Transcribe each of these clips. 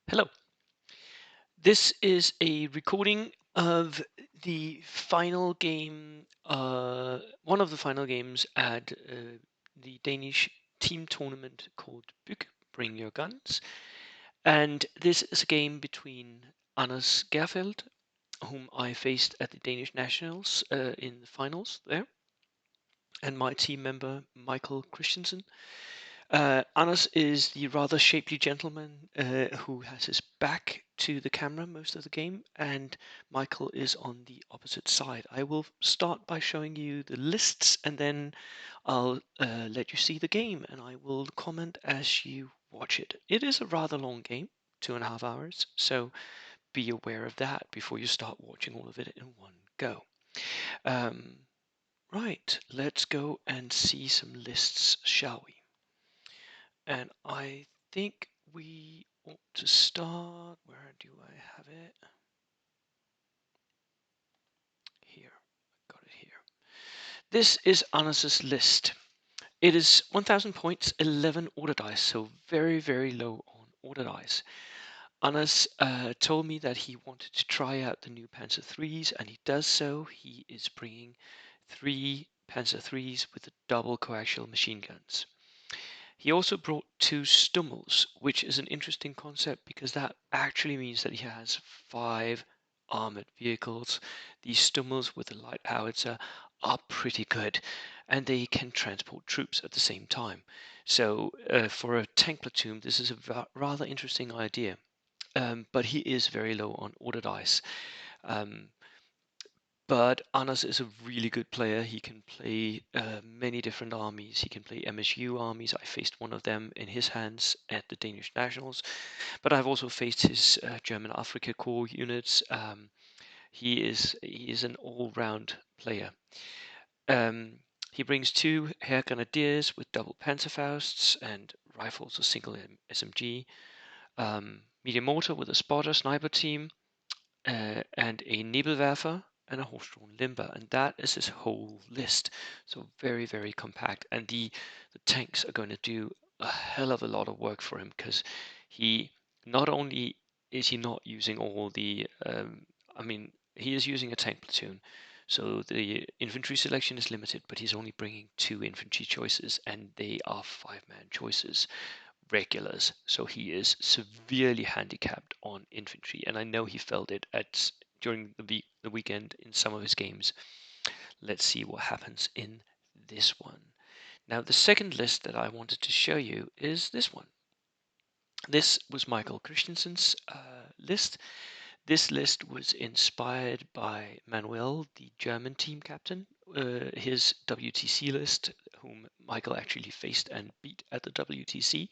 Hello. This is a recording of the final game, one of the final games at the Danish team tournament called BYG, Bring Your Guns. And this is a game between Anders Gerfeldt, whom I faced at the Danish Nationals in the finals there, and my team member Michael Christensen. Anders is the rather shapely gentleman who has his back to the camera most of the game, and Michael is on the opposite side. I will start by showing you the lists, and then I'll let you see the game, and I will comment as you watch it. It is a rather long game, 2.5 hours, so be aware of that before you start watching all of it in one go. Um, right, let's go and see some lists, shall we? And I think we ought to start. Where do I have it? Here. Got it here. This is Anas's list. It is 1000 points, 11 order dice, so very, very low on order dice. Anas told me that he wanted to try out the new Panzer IIIs, and he does so. He is bringing 3 Panzer IIIs with the double coaxial machine guns. He also brought 2 Stummels, which is an interesting concept because that actually means that he has 5 armored vehicles. These Stummels with the light howitzer are pretty good, and they can transport troops at the same time. So for a tank platoon, this is a rather interesting idea. But he is very low on order dice. Um, but Anas is a really good player. He can play many different armies. He can play MSU armies. I faced one of them in his hands at the Danish Nationals. But I've also faced his German Afrika Corps units. He is an all-round player. He brings 2 Herr Grenadiers with double Panzerfausts and rifles, a single SMG. Medium mortar with a spotter sniper team. And a Nebelwerfer and a Horstron Limber, and that is his whole list. So very, very compact, and the tanks are going to do a hell of a lot of work for him because he not only is he not using all the, I mean, he is using a tank platoon, so the infantry selection is limited, but he's only bringing 2 infantry choices, and they are 5-man choices, regulars, so he is severely handicapped on infantry, and I know he felt it at during the weekend in some of his games. Let's see what happens in this one. Now, the second list that I wanted to show you is this one. This was Michael Christensen's list. This list was inspired by Manuel, the German team captain, his WTC list, whom Michael actually faced and beat at the WTC.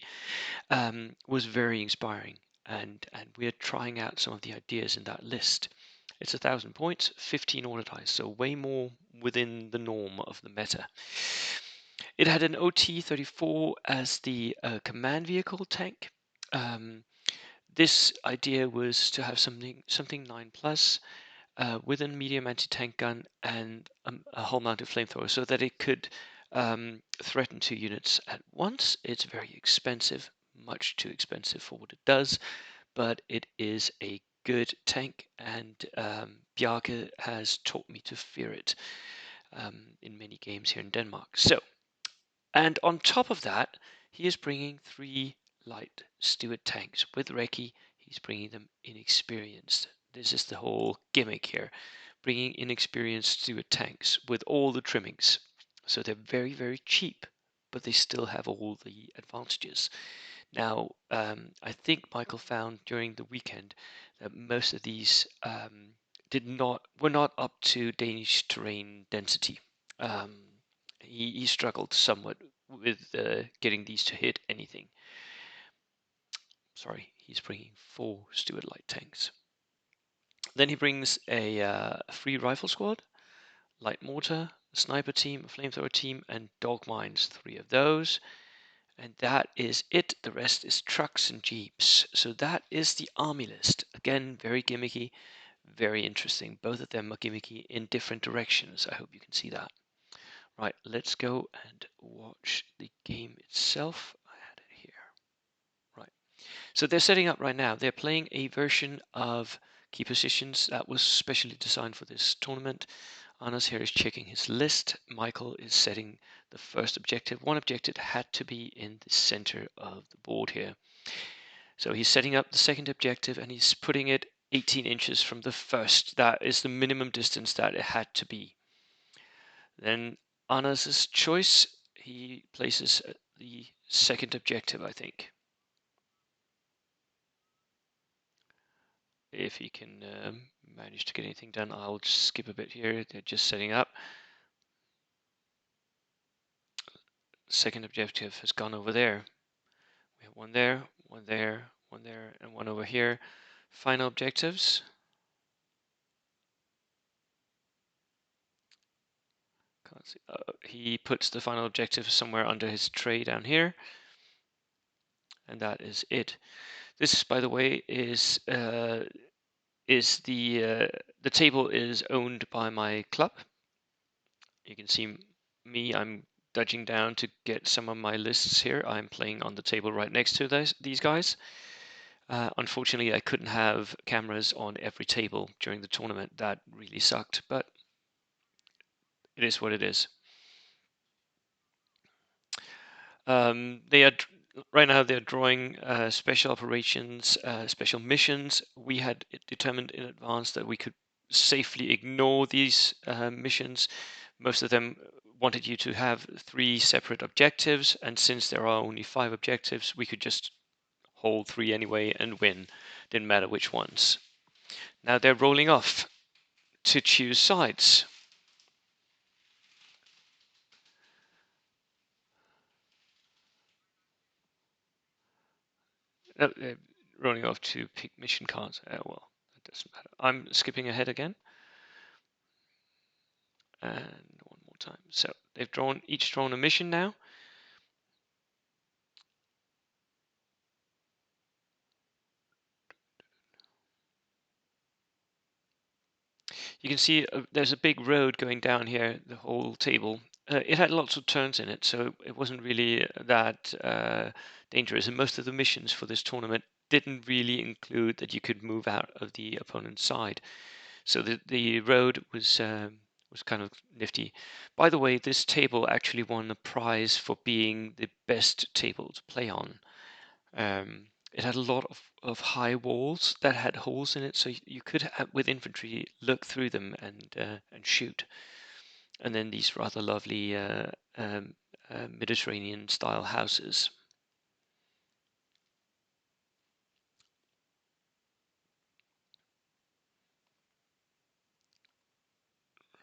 Was very inspiring, and we're trying out some of the ideas in that list. It's 1,000 points, 15 order dice, so way more within the norm of the meta. It had an OT-34 as the command vehicle tank. This idea was to have something 9 plus with a medium anti-tank gun and a hull-mounted flamethrower, so that it could threaten 2 units at once. It's very expensive, much too expensive for what it does, but it is a good tank, and Bjarke has taught me to fear it in many games here in Denmark. So, and on top of that, he is bringing 3 light Stuart tanks with Recce. He's bringing them inexperienced. This is the whole gimmick here, bringing inexperienced Stuart tanks with all the trimmings. So they're very, very cheap, but they still have all the advantages. Now, I think Michael found during the weekend that most of these were not up to Danish terrain density. He struggled somewhat with getting these to hit anything. Sorry, he's bringing 4 Stuart light tanks. Then he brings a free rifle squad, light mortar, a sniper team, a flamethrower team, and dog mines, 3 of those. And that is it. The rest is trucks and jeeps. So that is the army list. Again, very gimmicky, very interesting. Both of them are gimmicky in different directions. I hope you can see that. Right, let's go and watch the game itself. I had it here. Right. So they're setting up right now. They're playing a version of key positions that was specially designed for this tournament. Anders here is checking his list. Michael is setting the first objective. One objective had to be in the center of the board here. So he's setting up the second objective and he's putting it 18 inches from the first. That is the minimum distance that it had to be. Then Anders' choice, he places the second objective, I think. If he can manage to get anything done, I'll just skip a bit here. They're just setting up. Second objective has gone over there. We have one there, one there, one there, and one over here. Final objectives. Can't see. He puts the final objective somewhere under his tray down here, and that is it. This, by the way, is the table is owned by my club. You can see me. I'm dodging down to get some of my lists here. I'm playing on the table right next to these guys. Unfortunately, I couldn't have cameras on every table during the tournament. That really sucked, but it is what it is. They are right now. They're drawing special operations, special missions. We had determined in advance that we could safely ignore these missions. Most of them wanted you to have 3 separate objectives, and since there are only 5 objectives, we could just hold 3 anyway and win. Didn't matter which ones. Now they're rolling off to choose sides. They're rolling off to pick mission cards. Well, that doesn't matter. I'm skipping ahead again. And one more time. So they've each drawn a mission now. You can see there's a big road going down here, the whole table. It had lots of turns in it, so it wasn't really that dangerous. And most of the missions for this tournament didn't really include that you could move out of the opponent's side. So the road was kind of nifty. By the way, this table actually won a prize for being the best table to play on. It had a lot of high walls that had holes in it, so you could, with infantry, look through them and shoot. And then these rather lovely Mediterranean-style houses.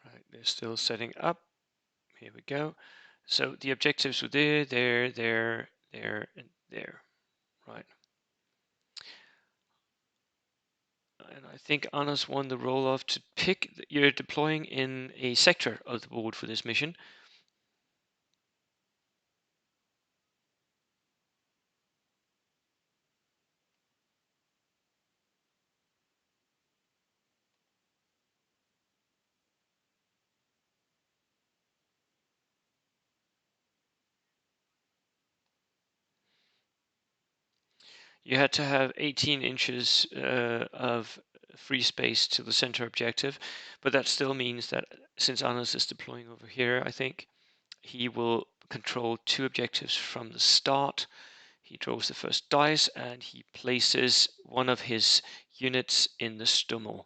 Right, they're still setting up. Here we go. So the objectives were there, there, there, there, and there. Right. And I think Anna's won the role of to pick. You're deploying in a sector of the board for this mission. You had to have 18 inches of free space to the center objective, but that still means that since Anas is deploying over here, I think he will control 2 objectives from the start. He draws the first dice and he places one of his units in the Stummel.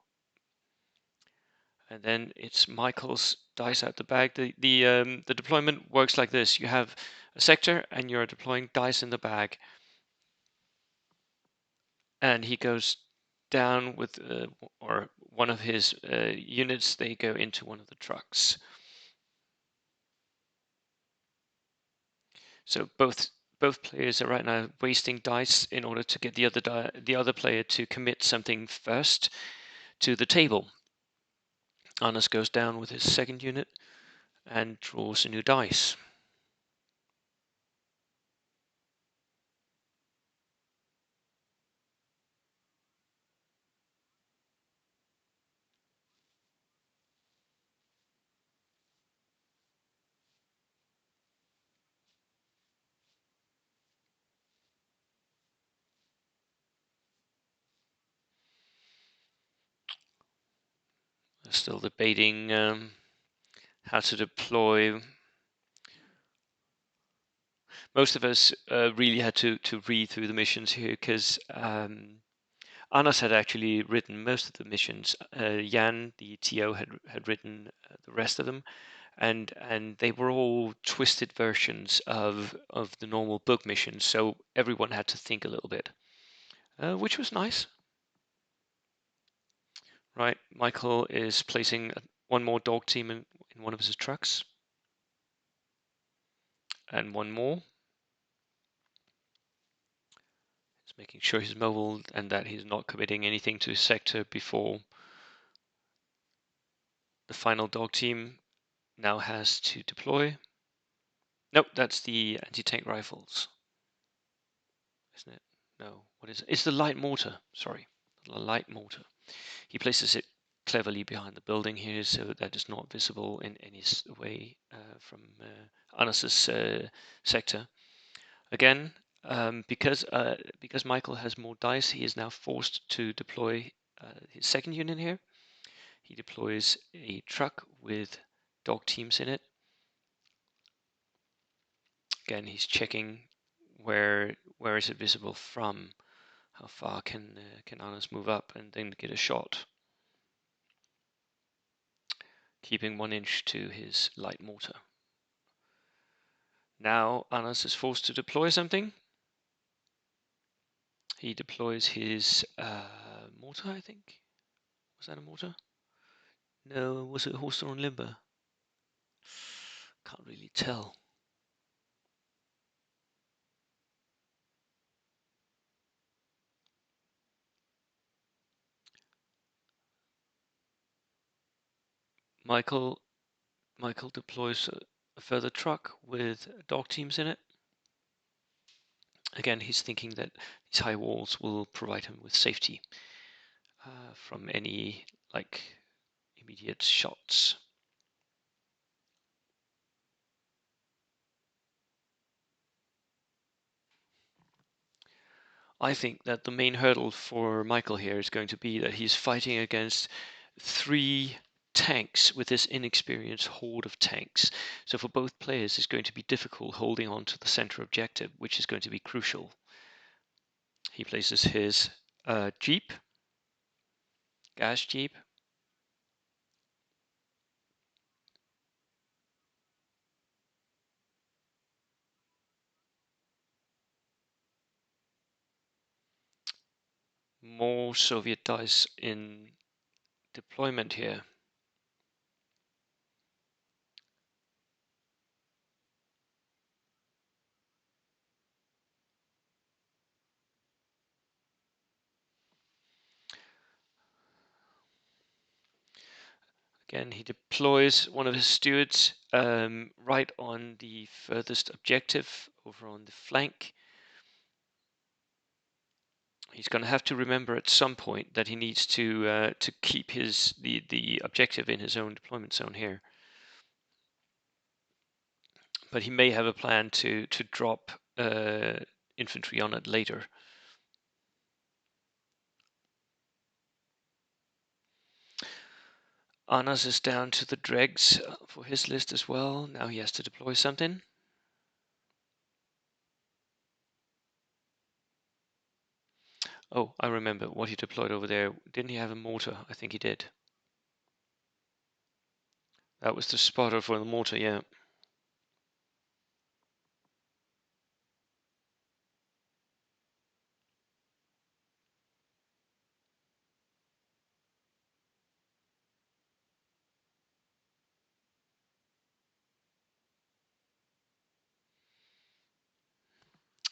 And then it's Michael's dice out the bag. The deployment works like this. You have a sector and you're deploying dice in the bag. And he goes down with or one of his units. They go into one of the trucks. So both players are right now wasting dice in order to get the other player to commit something first to the table. Arnas goes down with his second unit and draws a new dice. still debating how to deploy. Most of us really had to read through the missions here because Anas had actually written most of the missions. Jan, the TO, had written the rest of them, and they were all twisted versions of the normal book missions. So everyone had to think a little bit, which was nice. Right, Michael is placing one more dog team in one of his trucks, and one more. He's making sure he's mobile and that he's not committing anything to his sector before the final dog team now has to deploy. Nope, that's the anti-tank rifles, isn't it? No, what is it? It's the light mortar, sorry, the light mortar. He places it cleverly behind the building here so that it's not visible in any way from Anas's sector. Again, because Michael has more dice, he is now forced to deploy his second unit here. He deploys a truck with dog teams in it. Again, he's checking where is it visible from. How far can Anas move up and then get a shot? Keeping 1 inch to his light mortar. Now Anas is forced to deploy something. He deploys his mortar, I think. Was that a mortar? No, was it Holster on Limber? Can't really tell. Michael deploys a further truck with dog teams in it. Again, he's thinking that these high walls will provide him with safety from any immediate shots. I think that the main hurdle for Michael here is going to be that he's fighting against 3 tanks with this inexperienced horde of tanks. So for both players, it's going to be difficult holding on to the center objective, which is going to be crucial. He places his Jeep, gas Jeep. More Soviet dice in deployment here. Again, he deploys one of his stewards right on the furthest objective over on the flank. He's going to have to remember at some point that he needs to keep the objective in his own deployment zone here. But he may have a plan to drop infantry on it later. Anas is down to the dregs for his list as well. Now he has to deploy something. Oh, I remember what he deployed over there. Didn't he have a mortar? I think he did. That was the spotter for the mortar, yeah.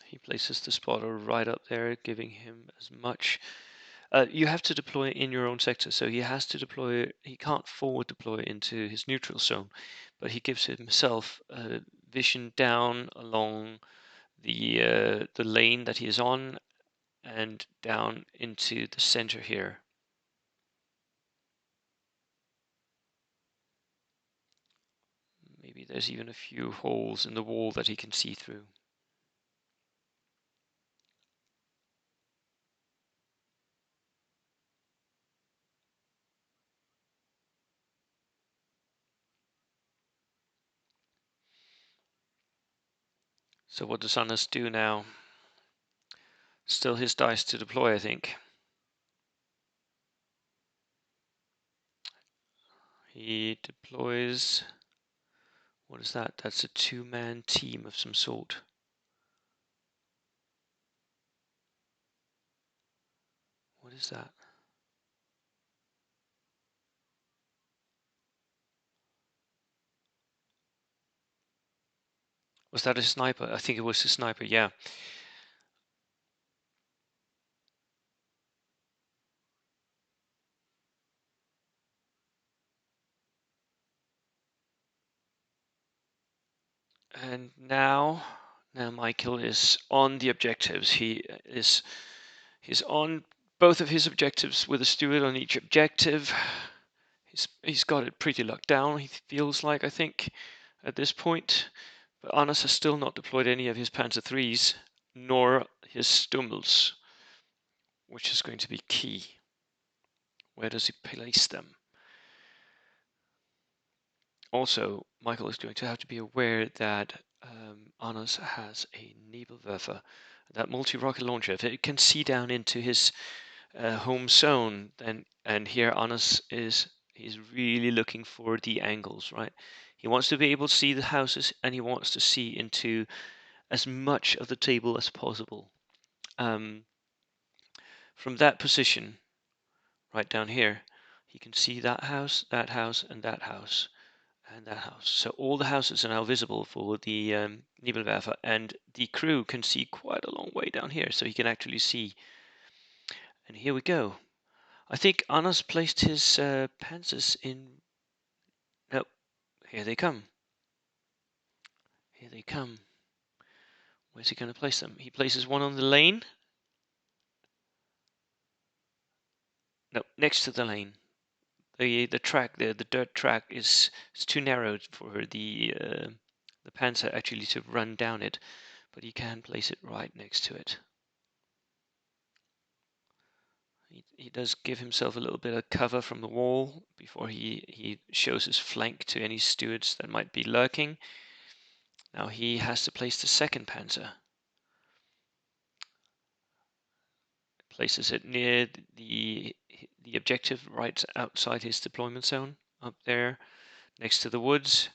He places the spotter right up there, giving him as much. You have to deploy in your own sector, so he has to deploy. He can't forward deploy into his neutral zone, but he gives himself vision down along the lane that he is on and down into the center here. Maybe there's even a few holes in the wall that he can see through. So what does Anders do now? Still his dice to deploy, I think. He deploys. What is that? That's a two-man team of some sort. What is that? Was that a sniper? I think it was a sniper, yeah. And now Michael is on the objectives. He's on both of his objectives with a steward on each objective. He's got it pretty locked down, he feels like, I think, at this point. But Arnas has still not deployed any of his Panzer IIIs, nor his Stummels, which is going to be key. Where does he place them? Also, Michael is going to have to be aware that Arnas has a Nebelwerfer, that multi-rocket launcher. If it can see down into his home zone, then and here Arnas he's really looking for the angles, right? He wants to be able to see the houses, and he wants to see into as much of the table as possible. From that position, right down here, he can see that house, and that house. And that house. So all the houses are now visible for the Nebelwerfer, and the crew can see quite a long way down here, so he can actually see. And here we go. I think Anna's placed his panzers in. No, here they come. Here they come. Where's he going to place them? He places one on the lane. No, next to the lane. The track, the dirt track is too narrow for the panzer actually to run down it, but he can place it right next to it. He does give himself a little bit of cover from the wall before he shows his flank to any stewards that might be lurking. Now he has to place the second panzer. Places it near the objective right outside his deployment zone, up there next to the woods,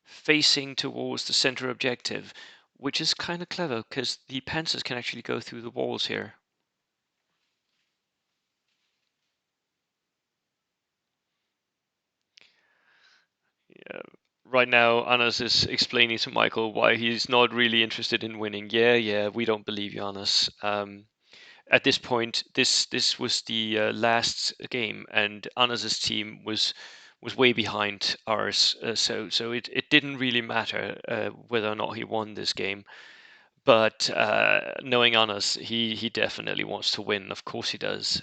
facing towards the center objective, which is kind of clever because the panzers can actually go through the walls here. Yeah. Right now, Anas is explaining to Michael why he's not really interested in winning. Yeah, we don't believe you, Anas. At this point, this was the last game, and Anas's team was way behind ours. So it didn't really matter whether or not he won this game. But knowing Anas, he definitely wants to win. Of course he does.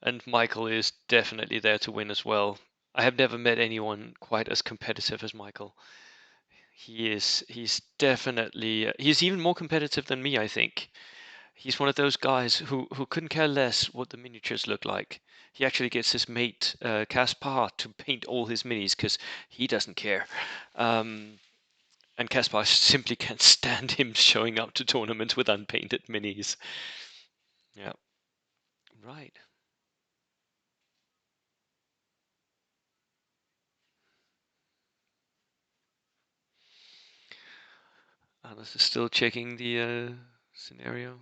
And Michael is definitely there to win as well. I have never met anyone quite as competitive as Michael. He's definitely he's even more competitive than me, I think. He's one of those guys who couldn't care less what the miniatures look like. He actually gets his mate Kaspar to paint all his minis because he doesn't care. And Kaspar simply can't stand him showing up to tournaments with unpainted minis. Yeah, right. Alice is still checking the scenario.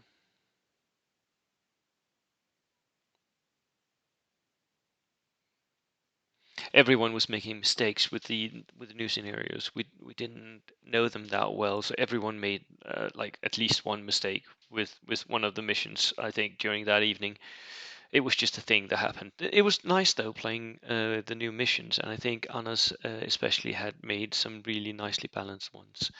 Everyone was making mistakes with the new scenarios. We didn't know them that well, so everyone made like at least one mistake with one of the missions. I think during that evening, it was just a thing that happened. It was nice though playing the new missions, and I think Anna's especially had made some really nicely balanced ones.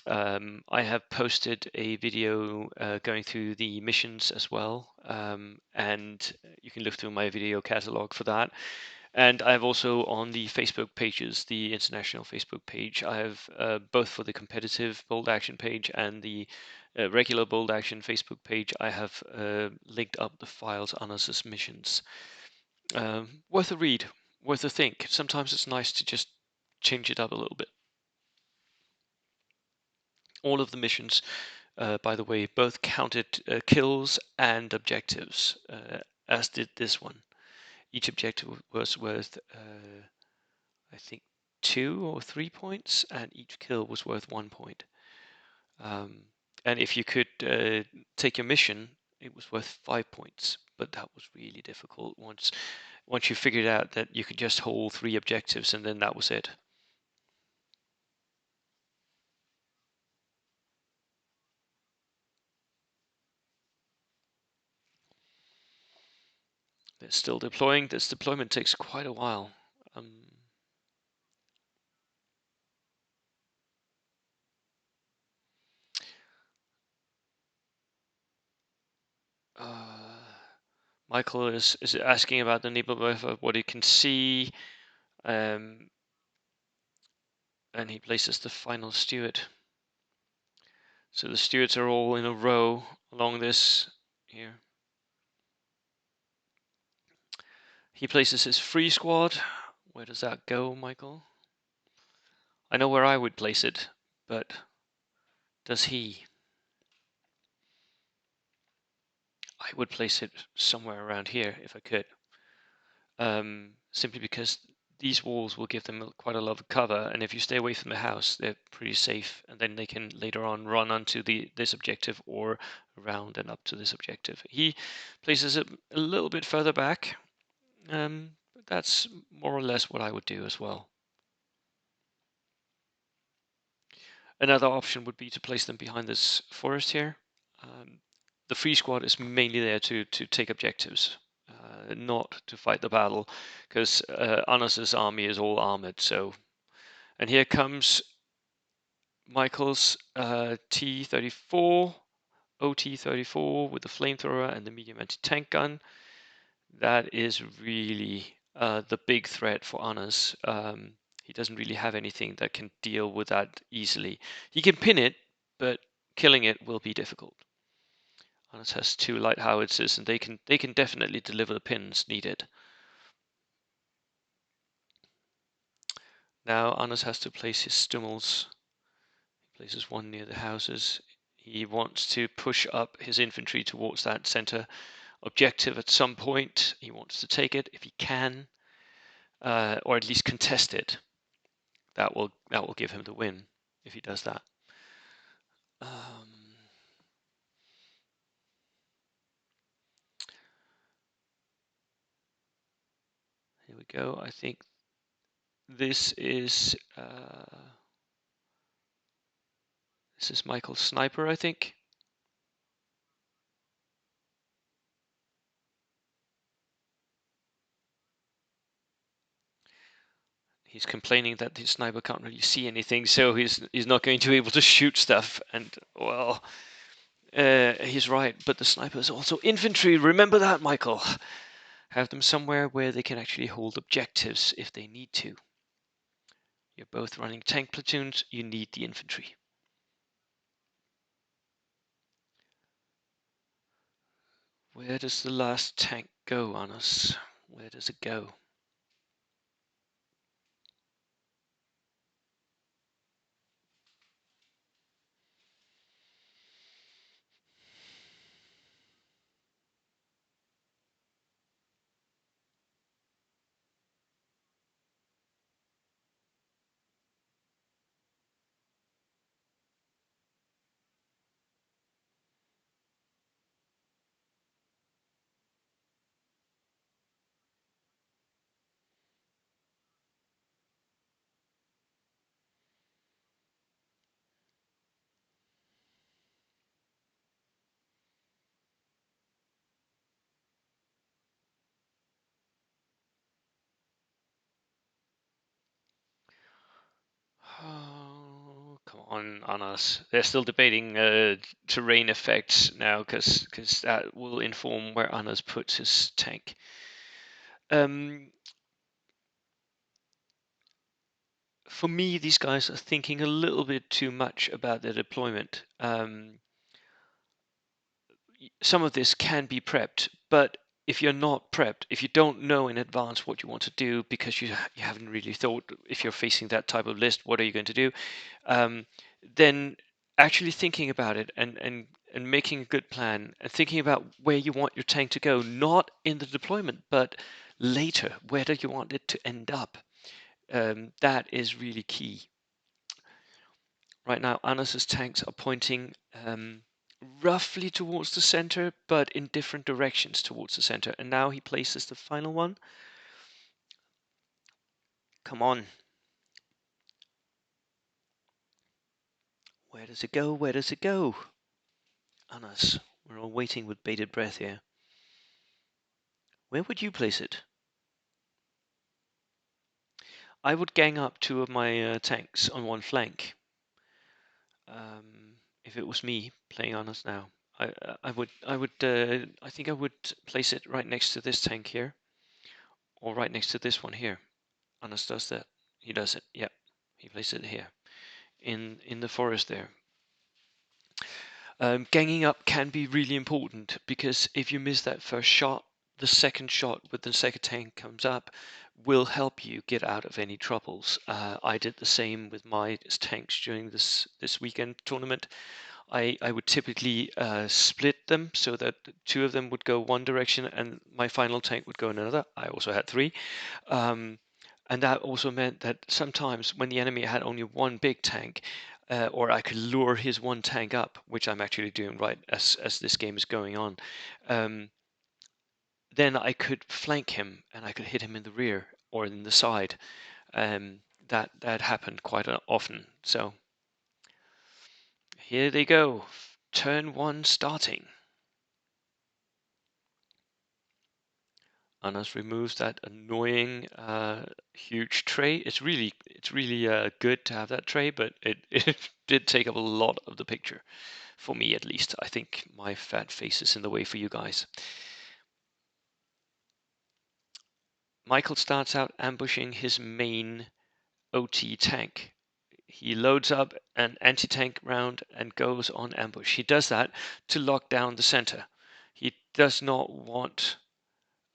I have posted a video going through the missions as well, and you can look through my video catalog for that. And I have also on the Facebook pages, the international Facebook page, I have both for the competitive bold action page and the regular bold action Facebook page, I have linked up the files on us as missions. Worth a read. worth a think. Sometimes it's nice to just change it up a little bit. All of the missions, by the way, both counted kills and objectives, as did this one. Each objective was worth, I think, 2 or 3 points, and each kill was worth 1 point. And if you could take your mission, it was worth 5 points, but that was really difficult once you figured out that you could just hold 3 objectives and then that was it. They're still deploying. This deployment takes quite a while. Michael is asking about the Nebelwerfer, what he can see, and he places the final steward. So the stewards are all in a row along this here. He places his free squad. Where does that go, Michael? I know where I would place it, but does he? I would place it somewhere around here if I could. Simply because these walls will give them quite a lot of cover, and if you stay away from the house, they're pretty safe, and then they can later on run onto this objective or around and up to this objective. He places it a little bit further back. That's more or less what I would do as well. Another option would be to place them behind this forest here. The free squad is mainly there to take objectives, not to fight the battle, because Anas's army is all armored. So, and here comes Michael's T-34, OT-34 with the flamethrower and the medium anti-tank gun. That is really the big threat for Anas. He doesn't really have anything that can deal with that easily. He can pin it, but killing it will be difficult. Anas has 2 light howitzers, and they can definitely deliver the pins needed. Now Anas has to place his Stummels. He places one near the houses. He wants to push up his infantry towards that center objective at some point. He wants to take it if he can, or at least contest it. That will give him the win if he does that. Here we go. I think this is Michael's sniper, I think. He's complaining that his sniper can't really see anything, so he's not going to be able to shoot stuff. And well, he's right. But the sniper is also infantry. Remember that, Michael. Have them somewhere where they can actually hold objectives if they need to. You're both running tank platoons. You need the infantry. Where does the last tank go on us? Where does it go? Oh, come on us. They're still debating terrain effects now, because that will inform where Anas puts his tank. For me, these guys are thinking a little bit too much about their deployment. Some of this can be prepped, but if you're not prepped, if you don't know in advance what you want to do because you haven't really thought, if you're facing that type of list, what are you going to do? Then actually thinking about it and making a good plan and thinking about where you want your tank to go, not in the deployment, but later, where do you want it to end up? That is really key. Right now, Anas's tanks are pointing roughly towards the center, but in different directions towards the center. And now he places the final one. Come on. Where does it go? Where does it go? Anas, we're all waiting with bated breath here. Where would you place it? I would gang up two of my tanks on one flank. If it was me playing Anas now, I think I would place it right next to this tank here, or right next to this one here. Anas does that. He does it. Yep, he places it here, in the forest there. Ganging up can be really important because if you miss that first shot, the second shot with the second tank comes up will help you get out of any troubles. I did the same with my tanks during this weekend tournament. I would typically split them so that two of them would go one direction and my final tank would go another. I also had three. And that also meant that sometimes when the enemy had only one big tank, or I could lure his one tank up, which I'm actually doing right as this game is going on, then I could flank him and I could hit him in the rear or in the side. That happened quite often. So here they go, turn one starting. Anas removes that annoying huge tray. It's really good to have that tray, but it did take up a lot of the picture, for me at least. I think my fat face is in the way for you guys. Michael starts out ambushing his main OT tank. He loads up an anti-tank round and goes on ambush. He does that to lock down the center. He does not want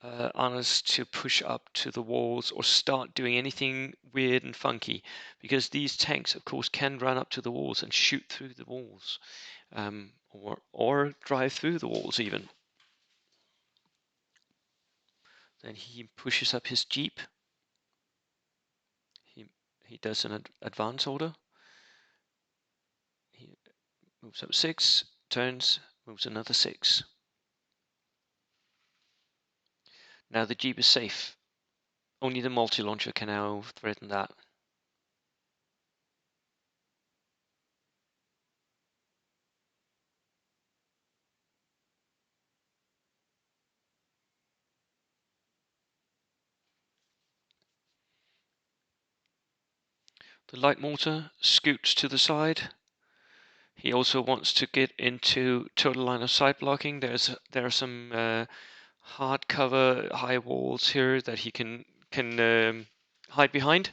Anas to push up to the walls or start doing anything weird and funky, because these tanks, of course, can run up to the walls and shoot through the walls, or drive through the walls even. Then he pushes up his jeep. He does an advance order. He moves up 6, turns, moves another 6. Now the jeep is safe. Only the multi-launcher can now threaten that. The light mortar scoots to the side. He also wants to get into total line of sight blocking. There are some hard cover high walls here that he can hide behind.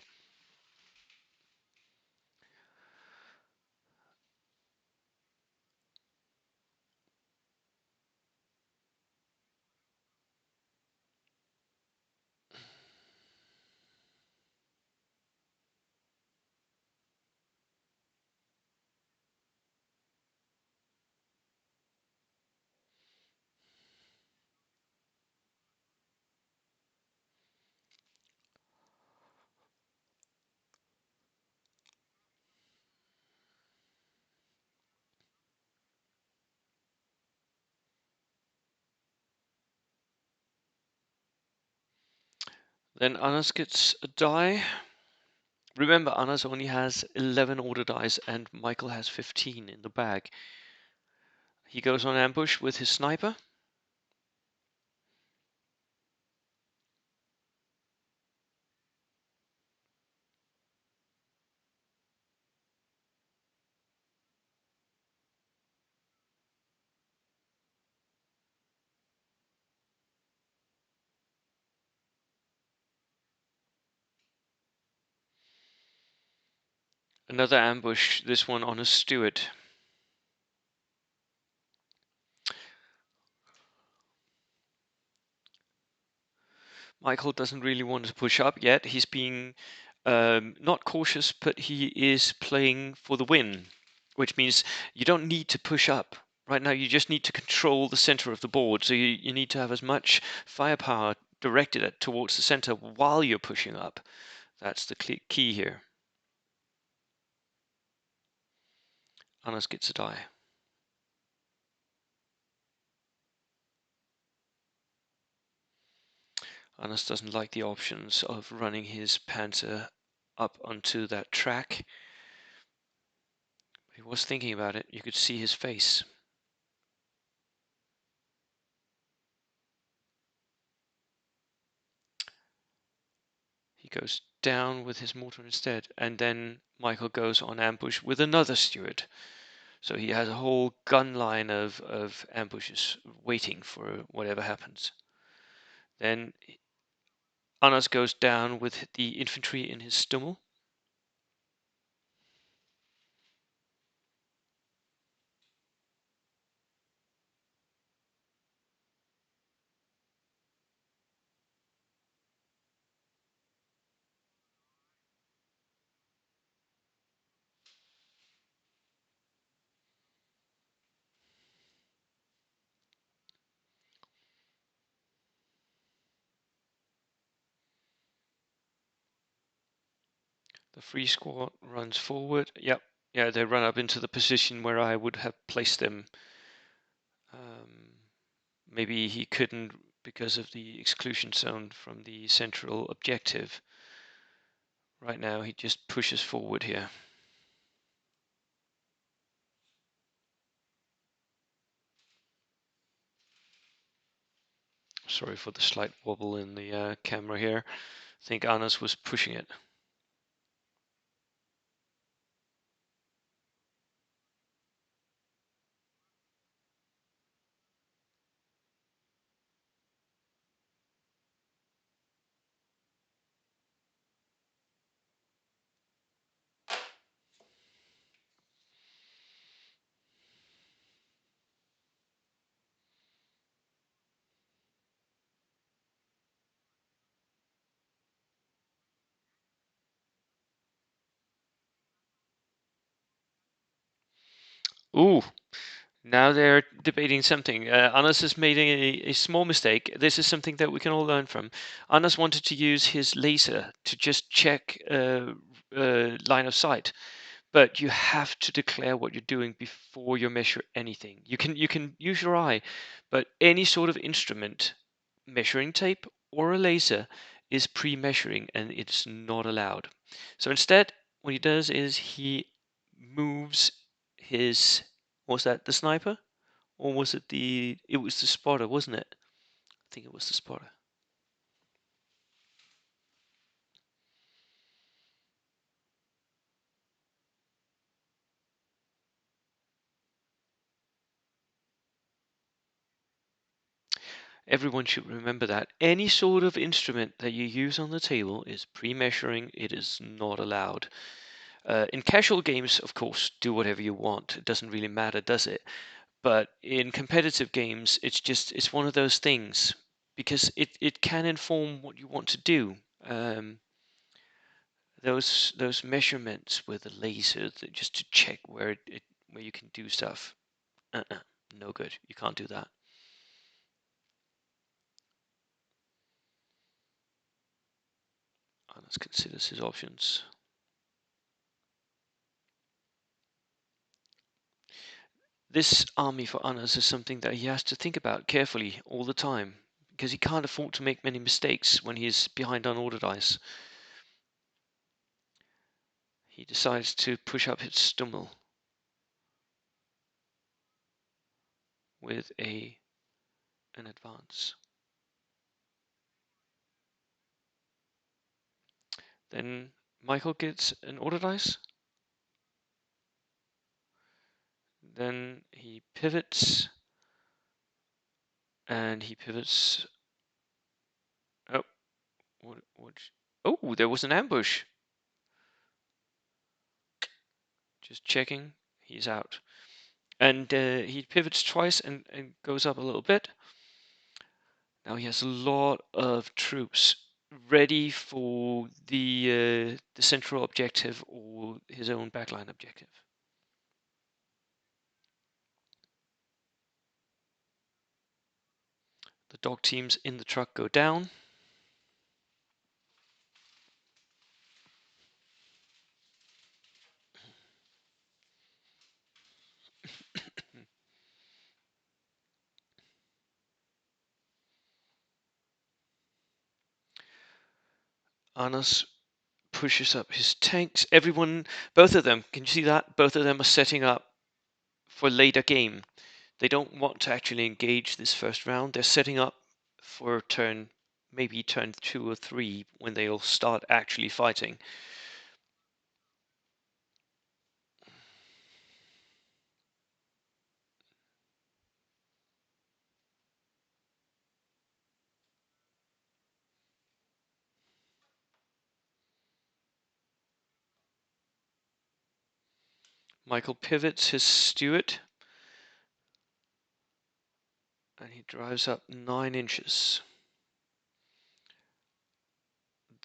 Then Anas gets a die. Remember, Anas only has 11 order dice and Michael has 15 in the bag. He goes on ambush with his sniper. Another ambush, this one on a Stewart. Michael doesn't really want to push up yet. He's being not cautious, but he is playing for the win, which means you don't need to push up. Right now, you just need to control the center of the board. So you need to have as much firepower directed towards the center while you're pushing up. That's the key here. Anders gets a die. Anders doesn't like the options of running his Panther up onto that track. He was thinking about it. You could see his face. He goes down with his mortar instead, and then Michael goes on ambush with another steward. So he has a whole gun line of ambushes waiting for whatever happens. Then Anders goes down with the infantry in his stummel. The free squad runs forward. Yep. Yeah, they run up into the position where I would have placed them. Maybe he couldn't because of the exclusion zone from the central objective. Right now, he just pushes forward here. Sorry for the slight wobble in the camera here. I think Anders was pushing it. Ooh, now they're debating something. Anders has made a small mistake. This is something that we can all learn from. Anders wanted to use his laser to just check line of sight, but you have to declare what you're doing before you measure anything. You can use your eye, but any sort of instrument, measuring tape or a laser, is pre-measuring and it's not allowed. So instead, what he does is he moves his, was that the sniper? Or was it it was the spotter, wasn't it? I think it was the spotter. Everyone should remember that. Any sort of instrument that you use on the table is pre-measuring. It is not allowed. In casual games, of course, do whatever you want. It doesn't really matter, does it? But in competitive games, it's one of those things because it can inform what you want to do. Those measurements with a laser just to check where you can do stuff. No good. You can't do that. Let's consider his options. This army for Anas is something that he has to think about carefully all the time, because he can't afford to make many mistakes when he's behind unordered ice. He decides to push up his stummel with an advance. Then Michael gets an ordered ice. Then he pivots, and he pivots. Oh, what? Oh, there was an ambush. Just checking. He's out. And he pivots twice and goes up a little bit. Now he has a lot of troops ready for the central objective or his own backline objective. The dog teams in the truck go down. Anas pushes up his tanks. Everyone, both of them, can you see that? Both of them are setting up for later game. They don't want to actually engage this first round. They're setting up for turn, maybe turn 2 or 3, when they'll start actually fighting. Michael pivots his Stuart, and he drives up 9 inches.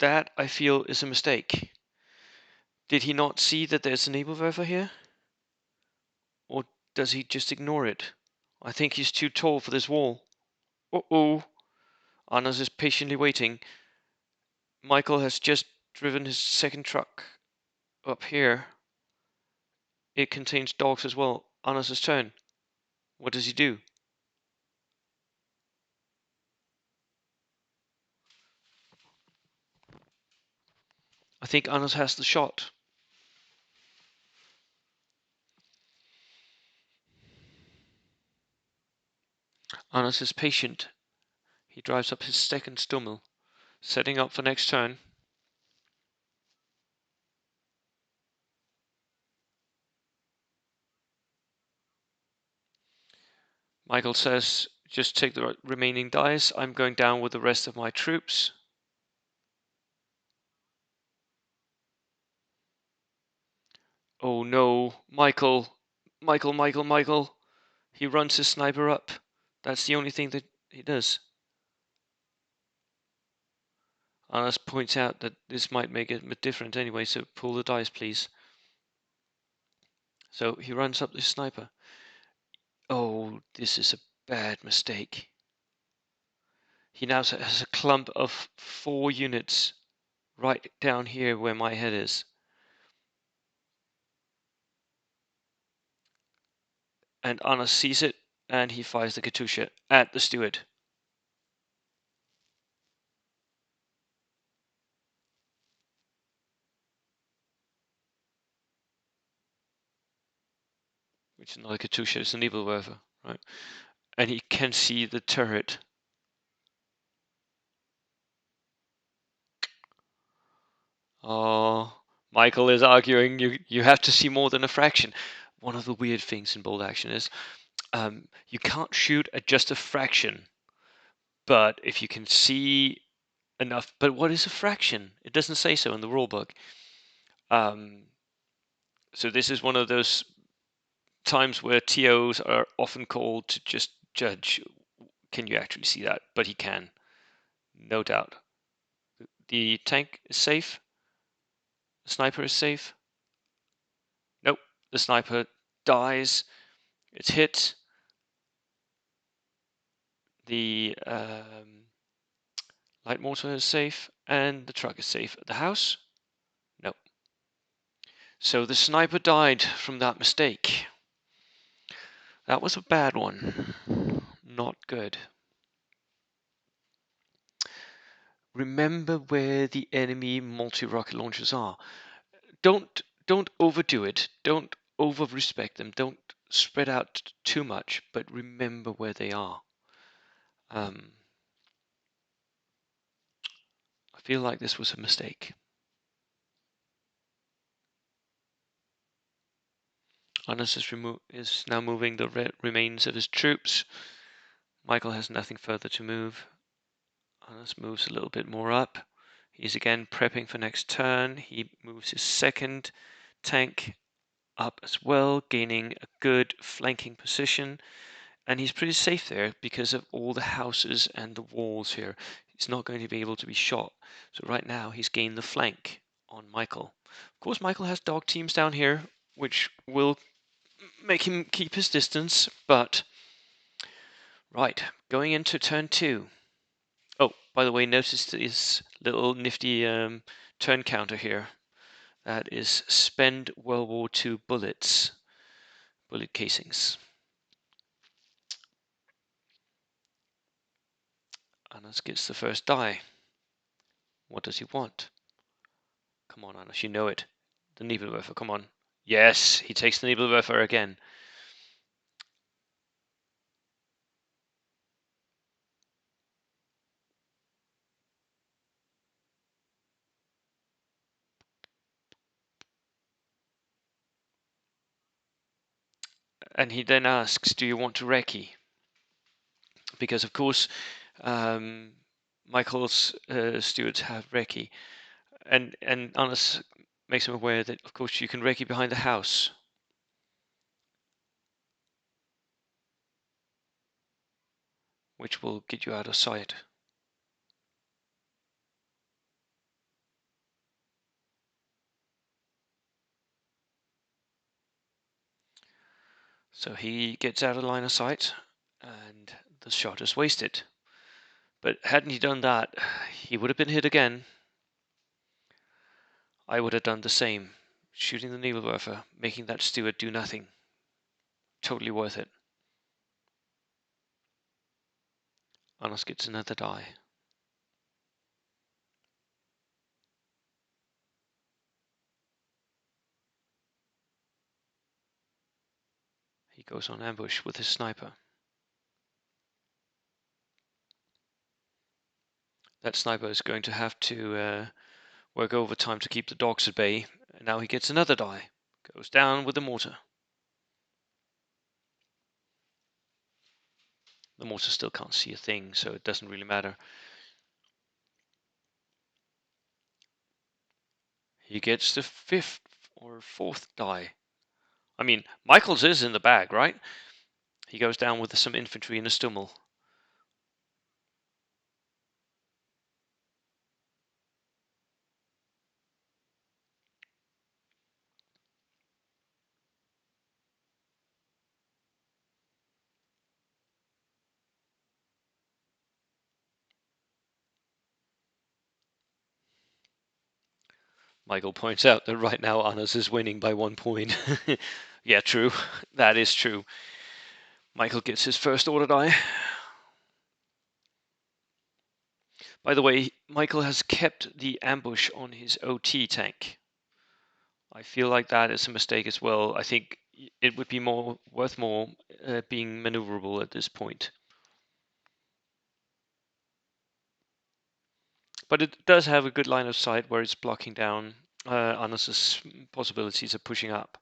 That, I feel, is a mistake. Did he not see that there's a Nebelwerfer here? Or does he just ignore it? I think he's too tall for this wall. Uh-oh. Anas is patiently waiting. Michael has just driven his second truck up here. It contains dogs as well. Anas' turn. What does he do? I think Anas has the shot. Anas is patient. He drives up his second Stummel, setting up for next turn. Michael says, just take the remaining dice. I'm going down with the rest of my troops. Oh no, Michael. Michael. He runs his sniper up. That's the only thing that he does. Anas points out that this might make it different anyway, so pull the dice, please. So he runs up the sniper. Oh, this is a bad mistake. He now has a clump of 4 units right down here where my head is. And Anas sees it, and he fires the Katusha at the steward. Which is not a Katusha, it's an Nebelwerfer, right? And he can see the turret. Oh, Michael is arguing you have to see more than a fraction. One of the weird things in bold action is you can't shoot at just a fraction, but if you can see enough. But what is a fraction? It doesn't say so in the rulebook. So this is one of those times where TOs are often called to just judge, can you actually see that? But he can, no doubt. The tank is safe. The sniper is safe. Nope, the sniper dies. It's hit. The light mortar is safe, and the truck is safe. The house? No. So the sniper died from that mistake. That was a bad one. Not good. Remember where the enemy multi-rocket launchers are. Don't overdo it. Don't over-respect them. Don't spread out too much, but remember where they are. I feel like this was a mistake. Anas is now moving the remains of his troops. Michael has nothing further to move. Anas moves a little bit more up. He's again prepping for next turn. He moves his second tank up as well, gaining a good flanking position. And he's pretty safe there because of all the houses and the walls here. He's not going to be able to be shot. So right now he's gained the flank on Michael. Of course, Michael has dog teams down here, which will make him keep his distance, but right, going into turn 2. Oh, by the way, notice this little nifty turn counter here. That is spend World War II bullets, bullet casings. Anas gets the first die. What does he want? Come on, Anas, you know it. The Nebelwerfer, come on. Yes, he takes the Nebelwerfer again. And he then asks, do you want to recce? Because, of course, Michael's stewards have recce. And Anas makes him aware that, of course, you can recce behind the house, which will get you out of sight. So he gets out of line of sight, and the shot is wasted. But hadn't he done that, he would have been hit again. I would have done the same, shooting the Nebelwerfer, making that steward do nothing. Totally worth it. Anas gets another die. He goes on ambush with his sniper. That sniper is going to have to work overtime to keep the dogs at bay. And now he gets another die. Goes down with the mortar. The mortar still can't see a thing, so it doesn't really matter. He gets the 5th or 4th die. I mean, Michael's is in the bag, right? He goes down with some infantry and a Stummel. Michael points out that right now Anas is winning by 1 point. Yeah, true. That is true. Michael gets his first order die. By the way, Michael has kept the ambush on his OT tank. I feel like that is a mistake as well. I think it would be worth more being maneuverable at this point. But it does have a good line of sight where it's blocking down Anas's possibilities of pushing up.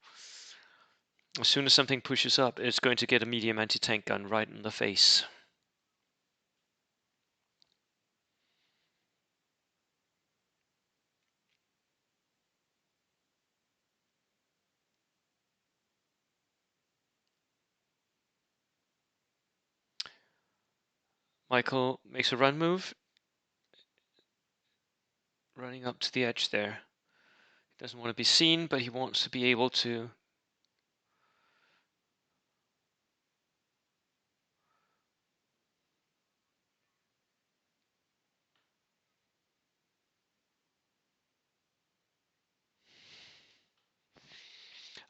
As soon as something pushes up, it's going to get a medium anti-tank gun right in the face. Michael makes a run move, running up to the edge there. He doesn't want to be seen, but he wants to be able to.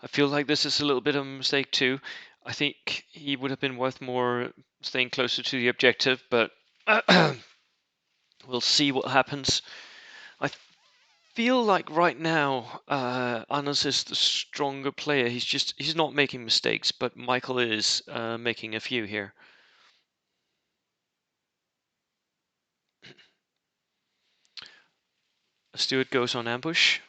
I feel like this is a little bit of a mistake too. I think he would have been worth more staying closer to the objective, but we'll see what happens. I feel like right now Anas is the stronger player. He's not making mistakes, but Michael is making a few here. Stewart goes on ambush,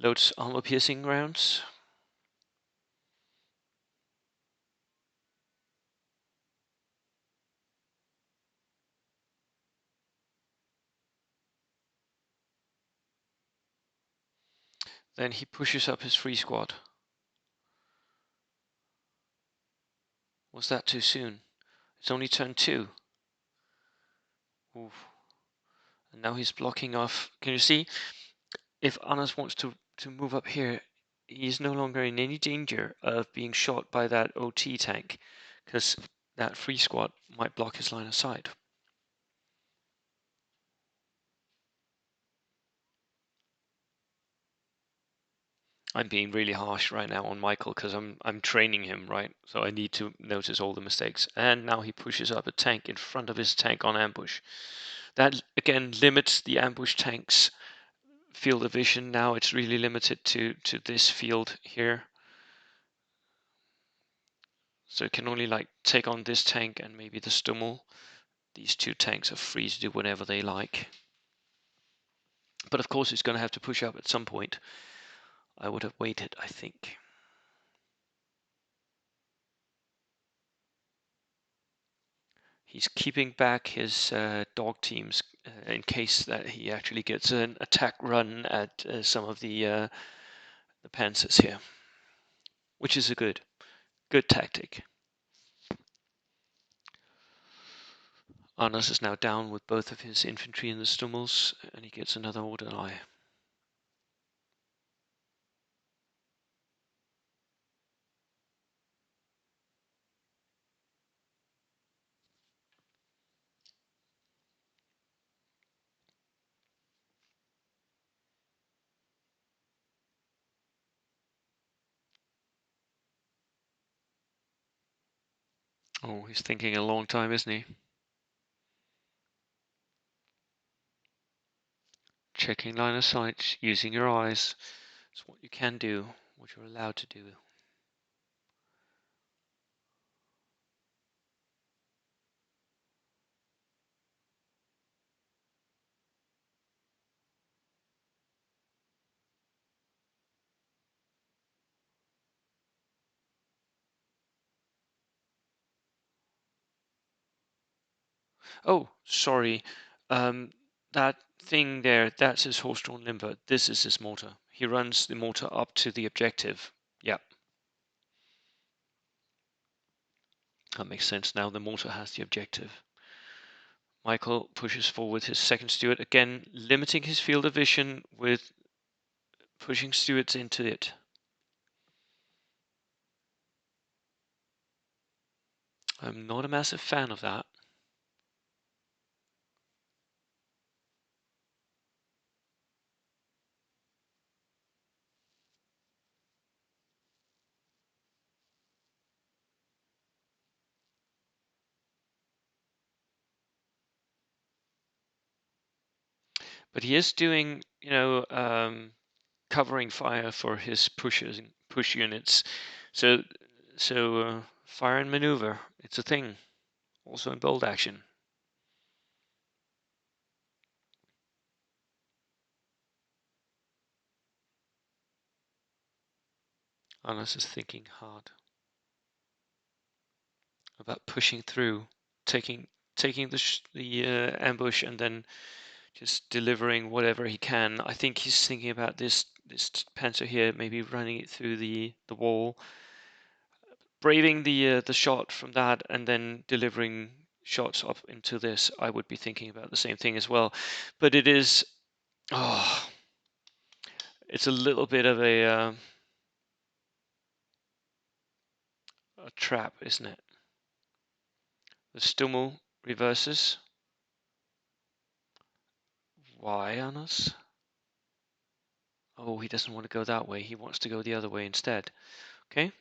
loads armor-piercing rounds. Then he pushes up his free squad. Was that too soon? It's only turn 2. Oof. And now he's blocking off. Can you see? If Anas wants to move up here, he's no longer in any danger of being shot by that OT tank, because that free squad might block his line of sight. I'm being really harsh right now on Michael because I'm training him, right? So I need to notice all the mistakes. And now he pushes up a tank in front of his tank on ambush. That again limits the ambush tank's field of vision. Now it's really limited to this field here. So it can only like take on this tank and maybe the Stummel. These two tanks are free to do whatever they like. But of course it's going to have to push up at some point. I would have waited, I think. He's keeping back his dog teams in case that he actually gets an attack run at some of the panzers here, which is a good tactic. Arnas is now down with both of his infantry in the Stummels, and he gets another order. Oh, he's thinking a long time, isn't he? Checking line of sight, using your eyes. It's what you can do, what you're allowed to do. Oh, sorry. That thing there, that's his horse-drawn limber. This is his mortar. He runs the mortar up to the objective. Yeah, that makes sense now. The mortar has the objective. Michael pushes forward his second Stuart, again limiting his field of vision with pushing Stuarts into it. I'm not a massive fan of that. But he is doing, covering fire for his push units. So fire and maneuver, it's a thing. Also in bold action. Anas is thinking hard about pushing through, taking the ambush and then just delivering whatever he can. I think he's thinking about this panzer here, maybe running it through the wall, braving the shot from that, and then delivering shots up into this. I would be thinking about the same thing as well. But it is, oh, it's a little bit of a trap, isn't it? The Stummel reverses. Why, Anas? Oh, he doesn't want to go that way. He wants to go the other way instead. Okay.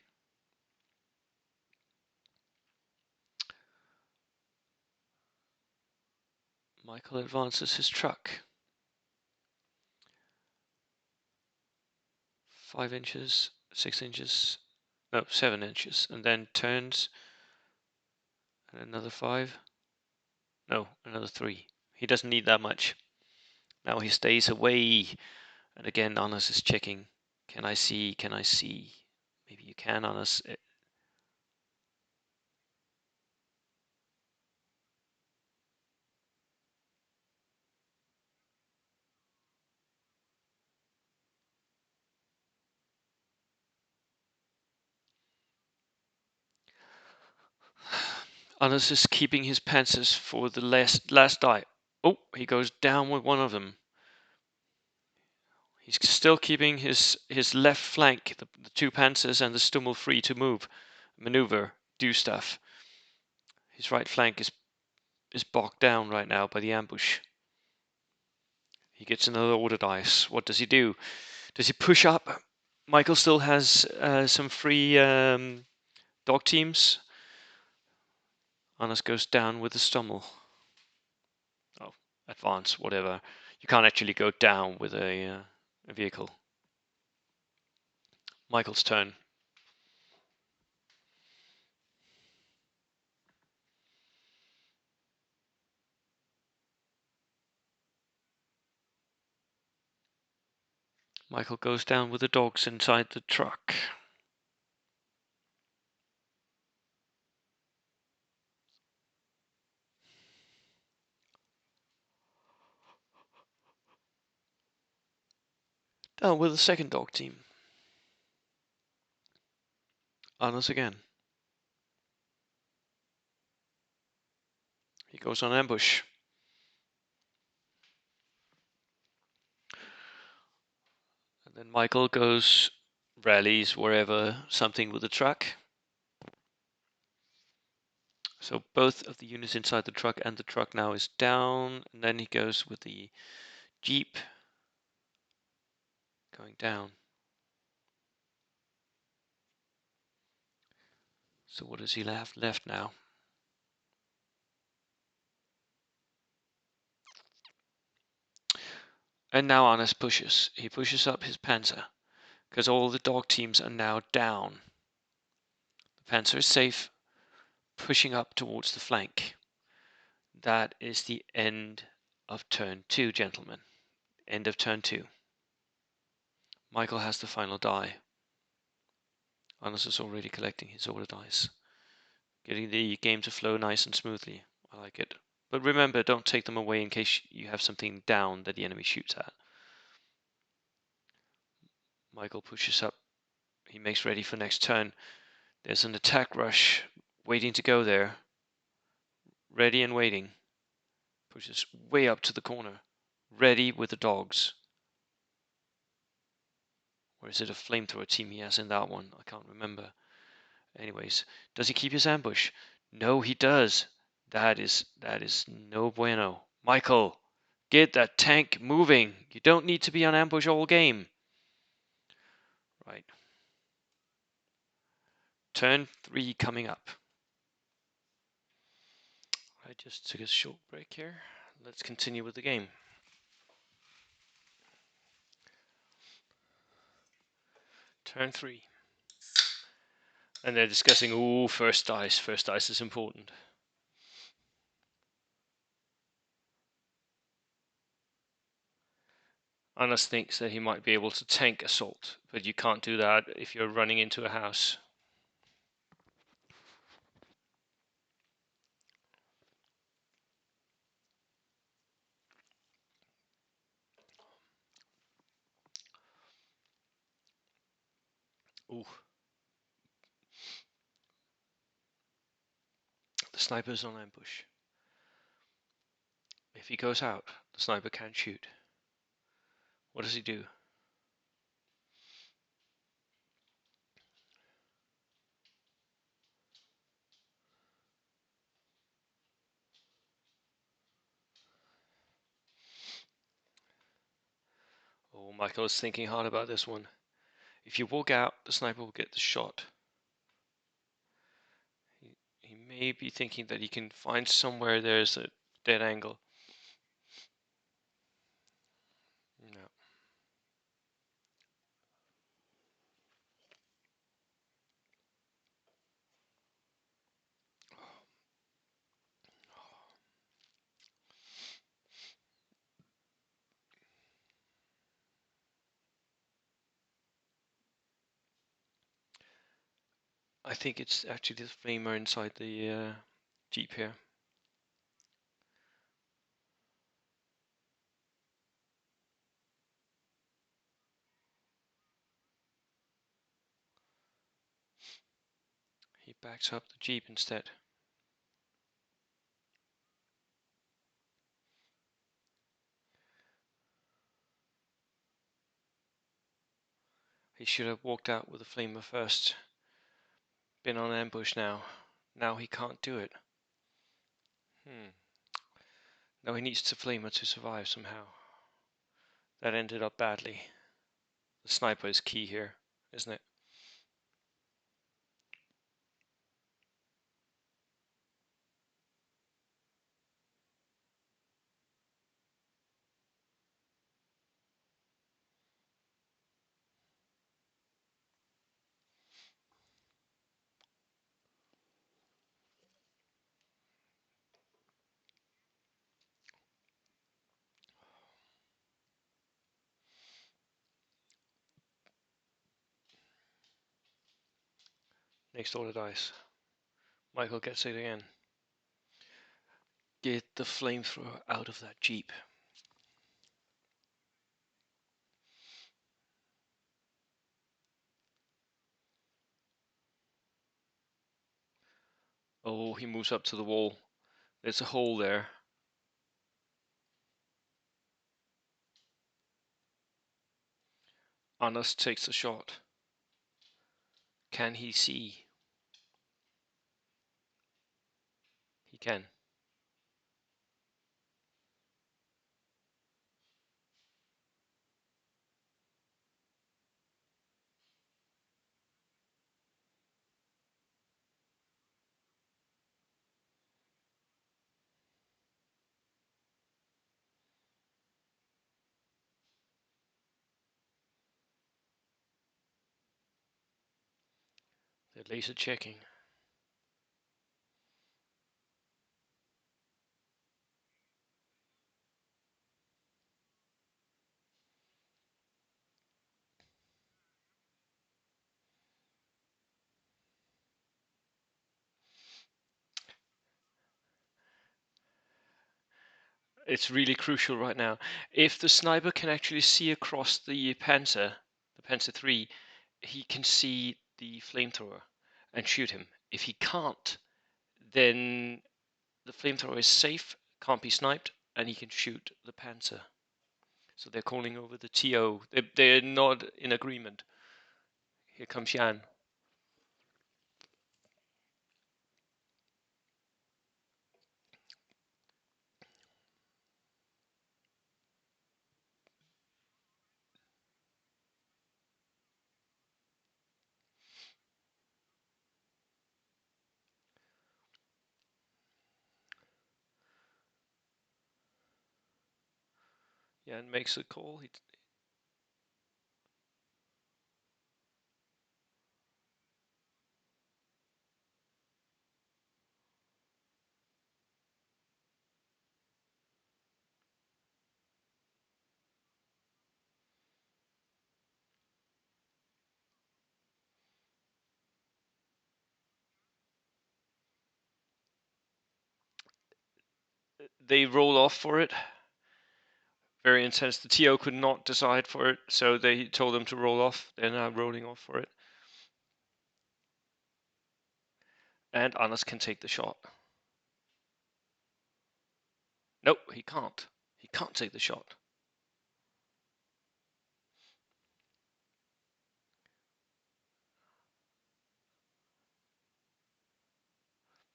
Michael advances his truck. 5 inches, 6 inches, no, 7 inches, and then turns, and another 5. No, another 3. He doesn't need that much. Now he stays away, and again, Anas is checking. Can I see? Can I see? Maybe you can, Anas. Anders is keeping his panzers for the last die. Oh, he goes down with one of them. He's still keeping his left flank, the two panzers and the Stummel free to maneuver, do stuff. His right flank is bogged down right now by the ambush. He gets another order dice. What does he do? Does he push up? Michael still has some free dog teams. Anders goes down with the Stummel. Oh, advance, whatever. You can't actually go down with a vehicle. Michael's turn. Michael goes down with the dogs inside the truck. Down with the second dog team. Anders again. He goes on ambush. And then Michael goes, rallies wherever, something with the truck. So both of the units inside the truck and the truck now is down. And then he goes with the Jeep going down. So what does he have left now? And now Anders pushes. He pushes up his Panzer because all the dog teams are now down. The Panzer is safe, pushing up towards the flank. That is the end of turn 2, gentlemen. End of turn 2. Michael has the final die. Anders is already collecting his order dice. Getting the game to flow nice and smoothly. I like it. But remember, don't take them away in case you have something down that the enemy shoots at. Michael pushes up. He makes ready for next turn. There's an attack rush waiting to go there. Ready and waiting. Pushes way up to the corner. Ready with the dogs. Or is it a flamethrower team he has in that one? I can't remember. Anyways, does he keep his ambush? No, he does. That is no bueno. Michael, get that tank moving. You don't need to be on ambush all game. Right. Turn 3 coming up. I just took a short break here. Let's continue with the game. Turn 3. And they're discussing, ooh, first dice. First dice is important. Anders thinks that he might be able to tank assault, but you can't do that if you're running into a house. Ooh. The sniper's on ambush. If he goes out, the sniper can't shoot. What does he do? Oh, Michael is thinking hard about this one. If you walk out, the sniper will get the shot. He may be thinking that he can find somewhere there's a dead angle. No. I think it's actually the flamer inside the Jeep here. He backs up the Jeep instead. He should have walked out with the flamer first. Been on ambush now. Now he can't do it. No, he needs to flamer to survive somehow. That ended up badly. The sniper is key here, isn't it? Next order dice. Michael gets it again. Get the flamethrower out of that jeep. Oh, he moves up to the wall. There's a hole there. Anders takes the shot. Can he see? He can. They're laser checking. It's really crucial right now. If the sniper can actually see across the Panzer 3, he can see the flamethrower and shoot him. If he can't, then the flamethrower is safe, can't be sniped, and he can shoot the Panzer. So they're calling over the TO. They're not in agreement. Here comes Jan. Jan makes a call. They roll off for it. Very intense. The TO could not decide for it, so they told them to roll off. They're now rolling off for it. And Anders can take the shot. Nope, he can't. He can't take the shot.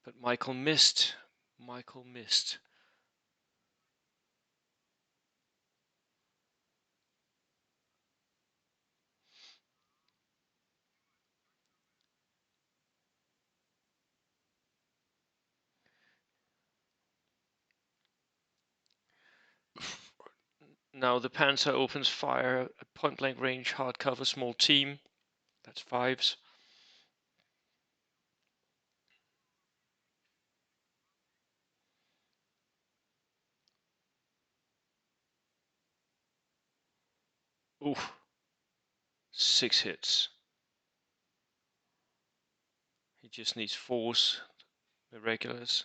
But Michael missed. Michael missed. Now the Panzer opens fire at point blank range, hard cover, small team. That's fives. Oof. 6 hits. He just needs fours, the regulars,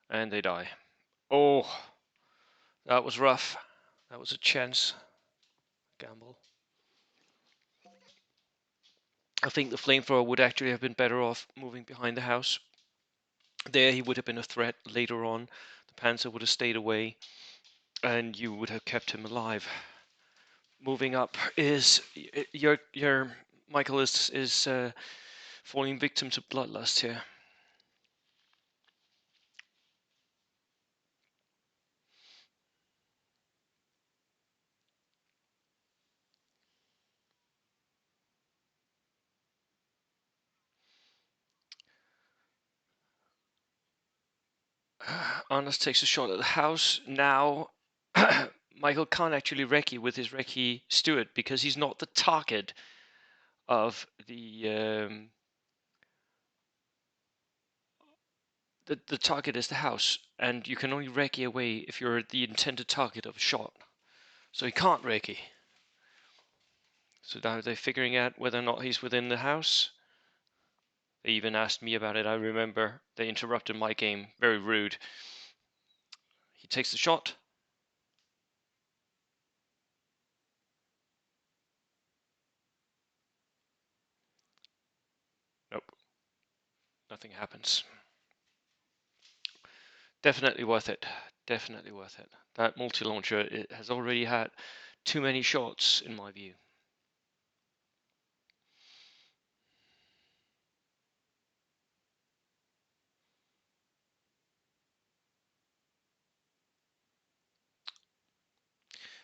and they die. Oh, that was rough. That was a chance gamble. I think the flamethrower would actually have been better off moving behind the house. There he would have been a threat later on. The Panzer would have stayed away, and you would have kept him alive. moving up is your Michael is falling victim to bloodlust here. Anders takes a shot at the house. Now Michael can't actually recce with his recce steward because he's not the target of the target is the house, and you can only recce away if you're the intended target of a shot. So he can't recce. So now they're figuring out whether or not he's within the house. They even asked me about it. I remember they interrupted my game. Very rude. He takes the shot. Nope. Nothing happens. Definitely worth it. Definitely worth it. That multi-launcher, it has already had too many shots, in my view.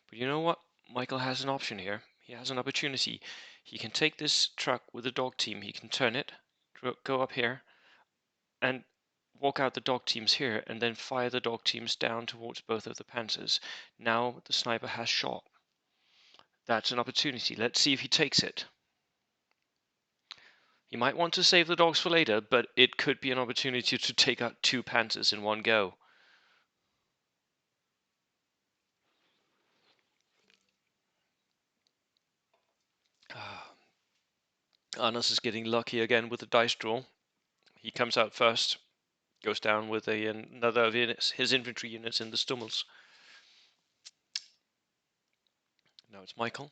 But you know what? Michael has an option here. He has an opportunity. He can take this truck with the dog team. He can turn it, go up here, and walk out the dog teams here, and then fire the dog teams down towards both of the Panzers. Now the sniper has shot. That's an opportunity. Let's see if he takes it. He might want to save the dogs for later, but it could be an opportunity to take out 2 Panzers in one go. Arnas is getting lucky again with the dice draw. He comes out first, goes down with another of his infantry units in the Stummels. Now it's Michael.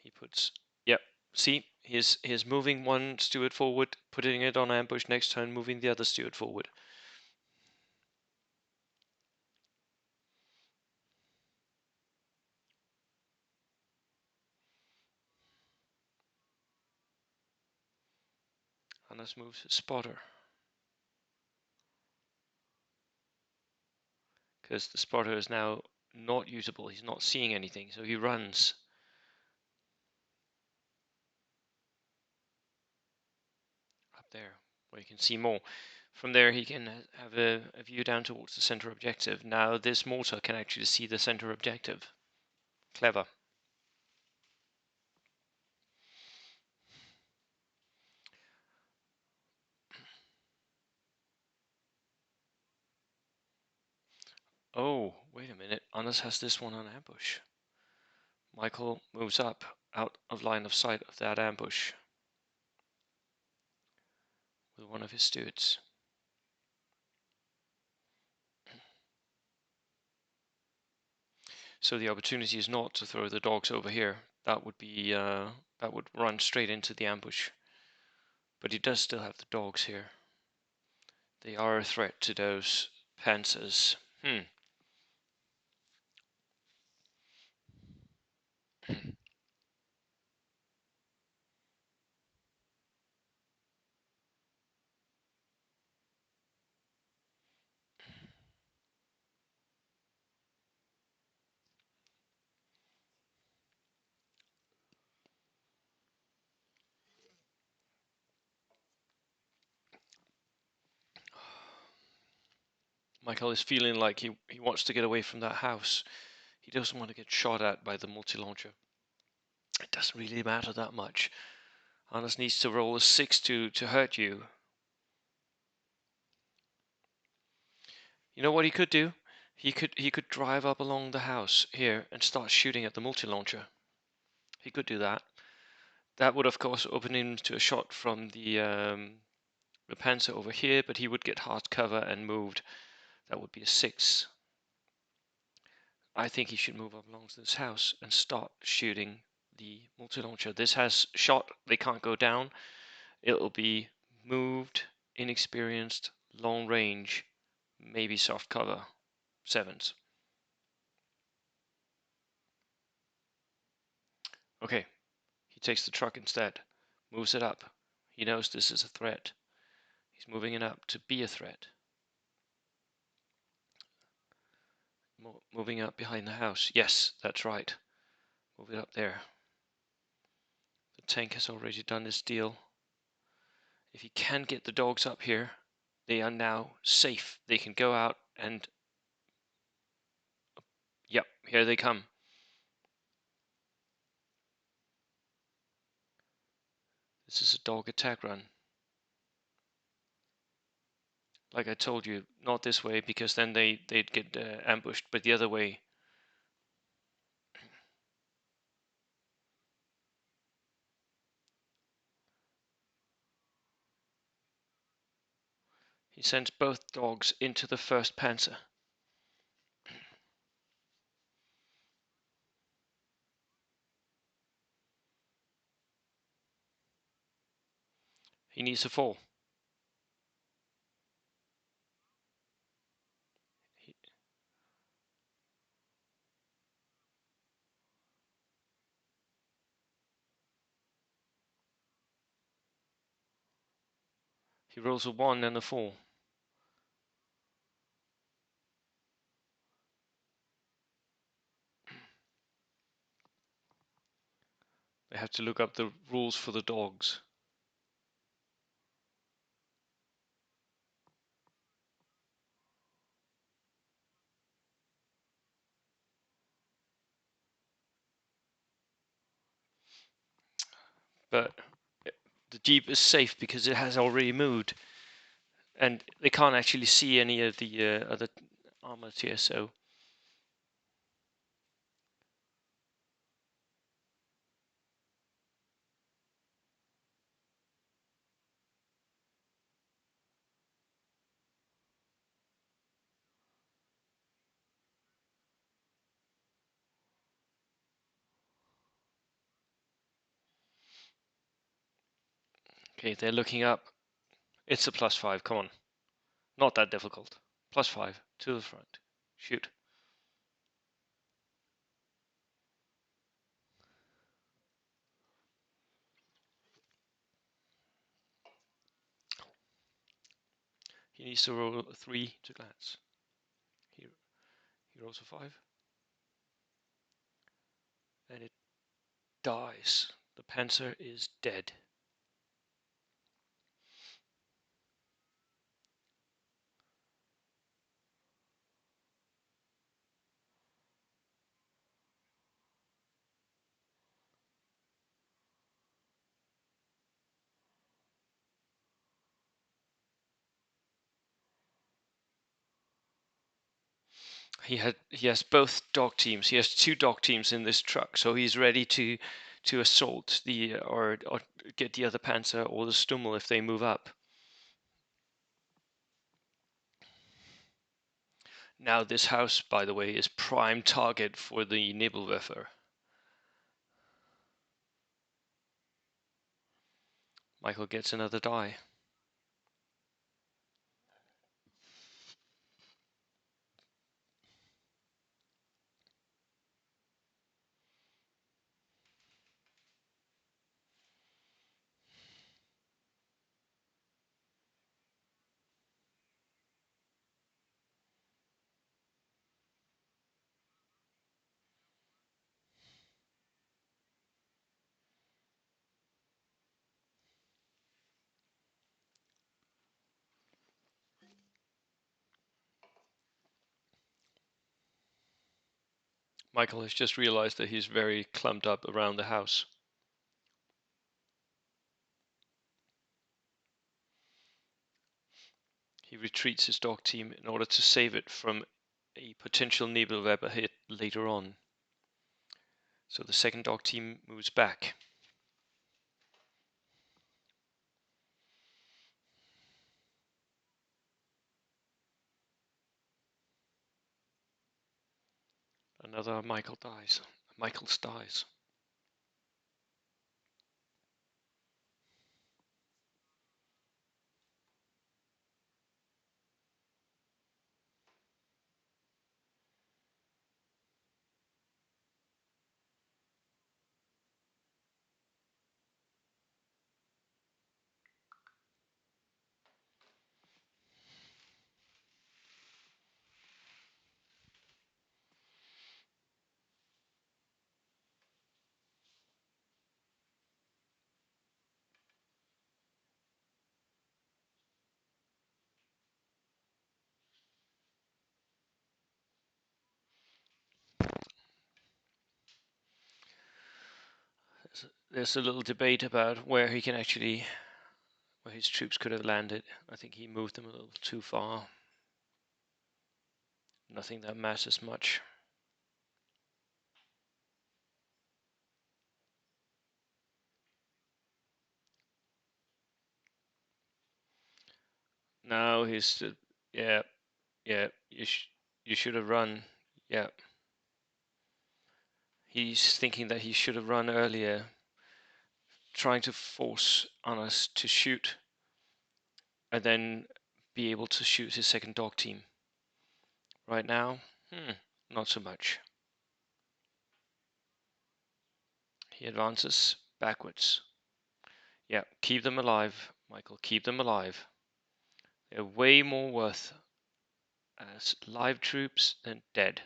He puts, yep, see, he's moving one steward forward, putting it on ambush, next turn moving the other steward forward. Arnas moves his spotter. Because the spotter is now not usable, he's not seeing anything, so he runs. Up there, where you can see more. From there he can have a view down towards the center objective. Now this mortar can actually see the center objective. Clever. Oh, wait a minute. Anders has this one on ambush. Michael moves up out of line of sight of that ambush with one of his stewards. So the opportunity is not to throw the dogs over here. That would be that would run straight into the ambush. But he does still have the dogs here. They are a threat to those panzers. Michael is feeling like he wants to get away from that house. He doesn't want to get shot at by the multi-launcher. It doesn't really matter that much. Anders needs to roll a 6 to hurt you. You know what he could do? He could drive up along the house here and start shooting at the multi-launcher. He could do that. That would of course open him to a shot from the Panzer over here, but he would get hard cover and moved. That would be a 6. I think he should move up along this house and start shooting the multi-launcher. This has shot, they can't go down. It'll be moved, inexperienced, long range, maybe soft cover, 7s. Okay, he takes the truck instead, moves it up. He knows this is a threat. He's moving it up to be a threat. Moving up behind the house. Yes, that's right. Move it up there. The tank has already done this deal. If he can get the dogs up here, they are now safe. They can go out and... Yep, here they come. This is a dog attack run. Like I told you, not this way, because then they'd get ambushed, but the other way. He sends both dogs into the first panzer. He needs a fall. He rolls a 1 and a 4. They have to look up the rules for the dogs. But the Jeep is safe because it has already moved. And they can't actually see any of the other armors here, so... Okay, they're looking up. It's a +5, come on. Not that difficult. +5, to the front. Shoot. He needs to roll a 3 to glance. He rolls a 5. And it dies. The Panzer is dead. He has both dog teams. He has 2 dog teams in this truck, so he's ready to assault the or get the other Panzer or the Stummel if they move up. Now this house, by the way, is prime target for the Nebelwerfer. Michael gets another die. Michael has just realized that he's very clumped up around the house. He retreats his dog team in order to save it from a potential Nebelwerfer hit later on. So the second dog team moves back. Another Michael dies. Michael's dies. there's a little debate about where he can actually, where his troops could have landed. I think he moved them a little too far. Nothing that matters much. Now he's, yeah, yeah, you should have run. Yeah. He's thinking that he should have run earlier, trying to force on us to shoot and then be able to shoot his second dog team. Right now, not so much. He advances backwards. Yeah, keep them alive, Michael, keep them alive. They're way more worth as live troops than dead.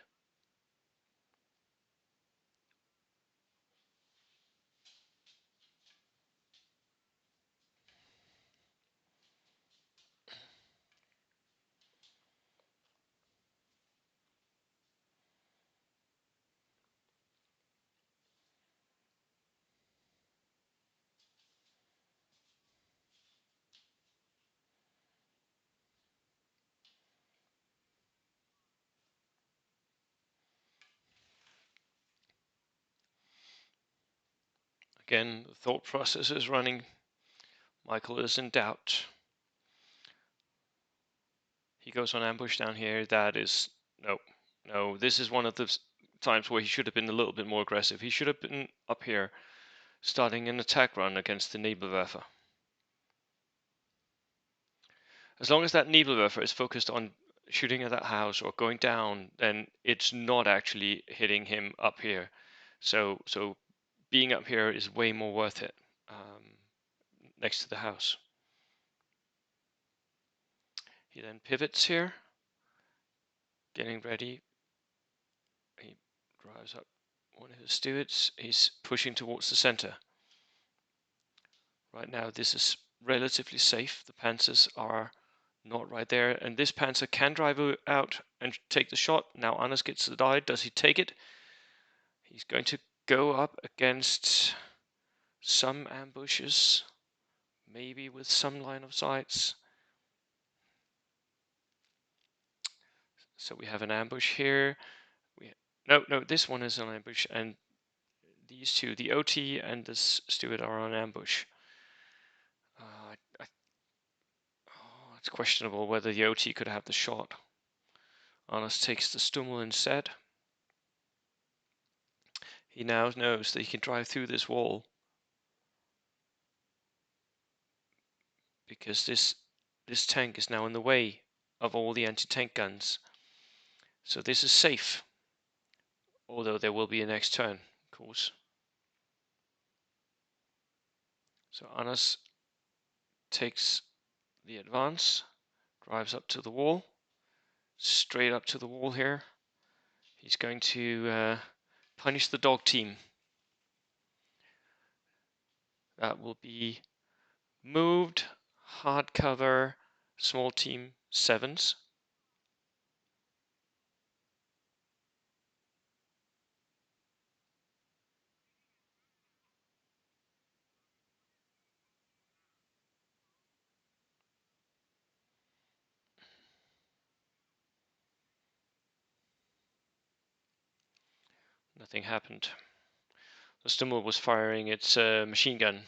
Again, the thought process is running. Michael is in doubt. He goes on ambush down here. That is, no, this is one of the times where he should have been a little bit more aggressive. He should have been up here starting an attack run against the Nebelwerfer. As long as that Nebelwerfer is focused on shooting at that house or going down, then it's not actually hitting him up here. So being up here is way more worth it, next to the house. He then pivots here, getting ready. He drives up one of his stewards. He's pushing towards the center. Right now, this is relatively safe. The panzers are not right there, and this panzer can drive out and take the shot. Now Anders gets the die. Does he take it? He's going to go up against some ambushes, maybe with some line of sights. So we have an ambush here. No, this one is an ambush, and these two, the OT and this steward, are on ambush. It's questionable whether the OT could have the shot. Anders takes the Stummel instead. He now knows that he can drive through this wall because this tank is now in the way of all the anti-tank guns. So this is safe, although there will be a next turn, of course. So Anders takes the advance, drives up to the wall, straight up to the wall here. He's going to punish the dog team. That will be moved, hard cover, small team 7s. Nothing happened. The Stummel was firing its machine gun.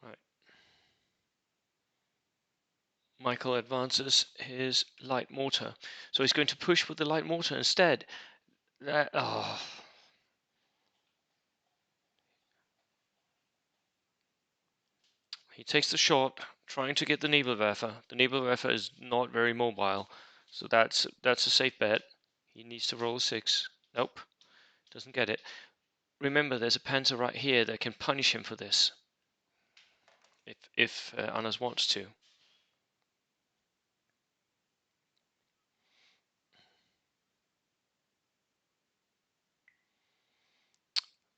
Right. Michael advances his light mortar. So he's going to push with the light mortar instead. He takes the shot, trying to get the Nebelwerfer. The Nebelwerfer is not very mobile, so that's a safe bet. He needs to roll 6. Nope, doesn't get it. Remember, there's a panzer right here that can punish him for this, if Anders wants to.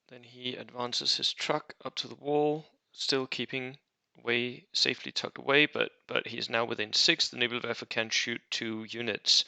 Then he advances his truck up to the wall, still keeping way safely tucked away, but he is now within 6. The Nebelwerfer can shoot 2 units.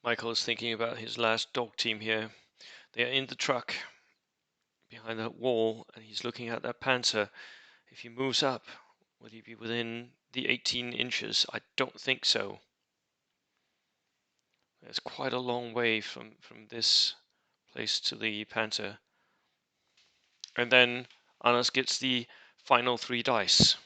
Michael is thinking about his last dog team here. They are in the truck behind that wall, and he's looking at that panzer. If he moves up, will he be within the 18 inches? I don't think so. There's quite a long way from this place to the panzer. And then Anders gets the final 3 dice.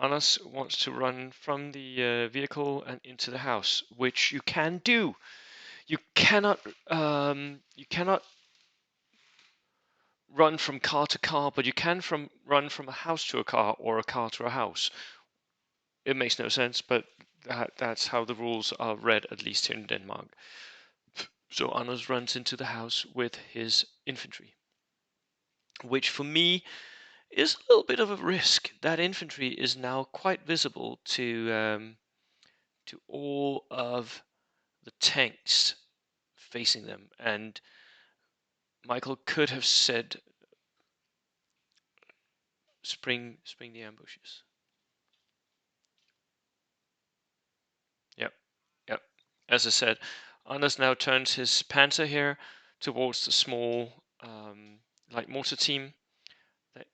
Anders wants to run from the vehicle and into the house, which you can do. You cannot run from car to car, but you can run from a house to a car or a car to a house. It makes no sense, but that's how the rules are read, at least here in Denmark. So Anders runs into the house with his infantry, which for me is a little bit of a risk. That infantry is now quite visible to all of the tanks facing them, and Michael could have said, "Spring the ambushes." Yep, yep. As I said, Anders now turns his panzer here towards the small light mortar team.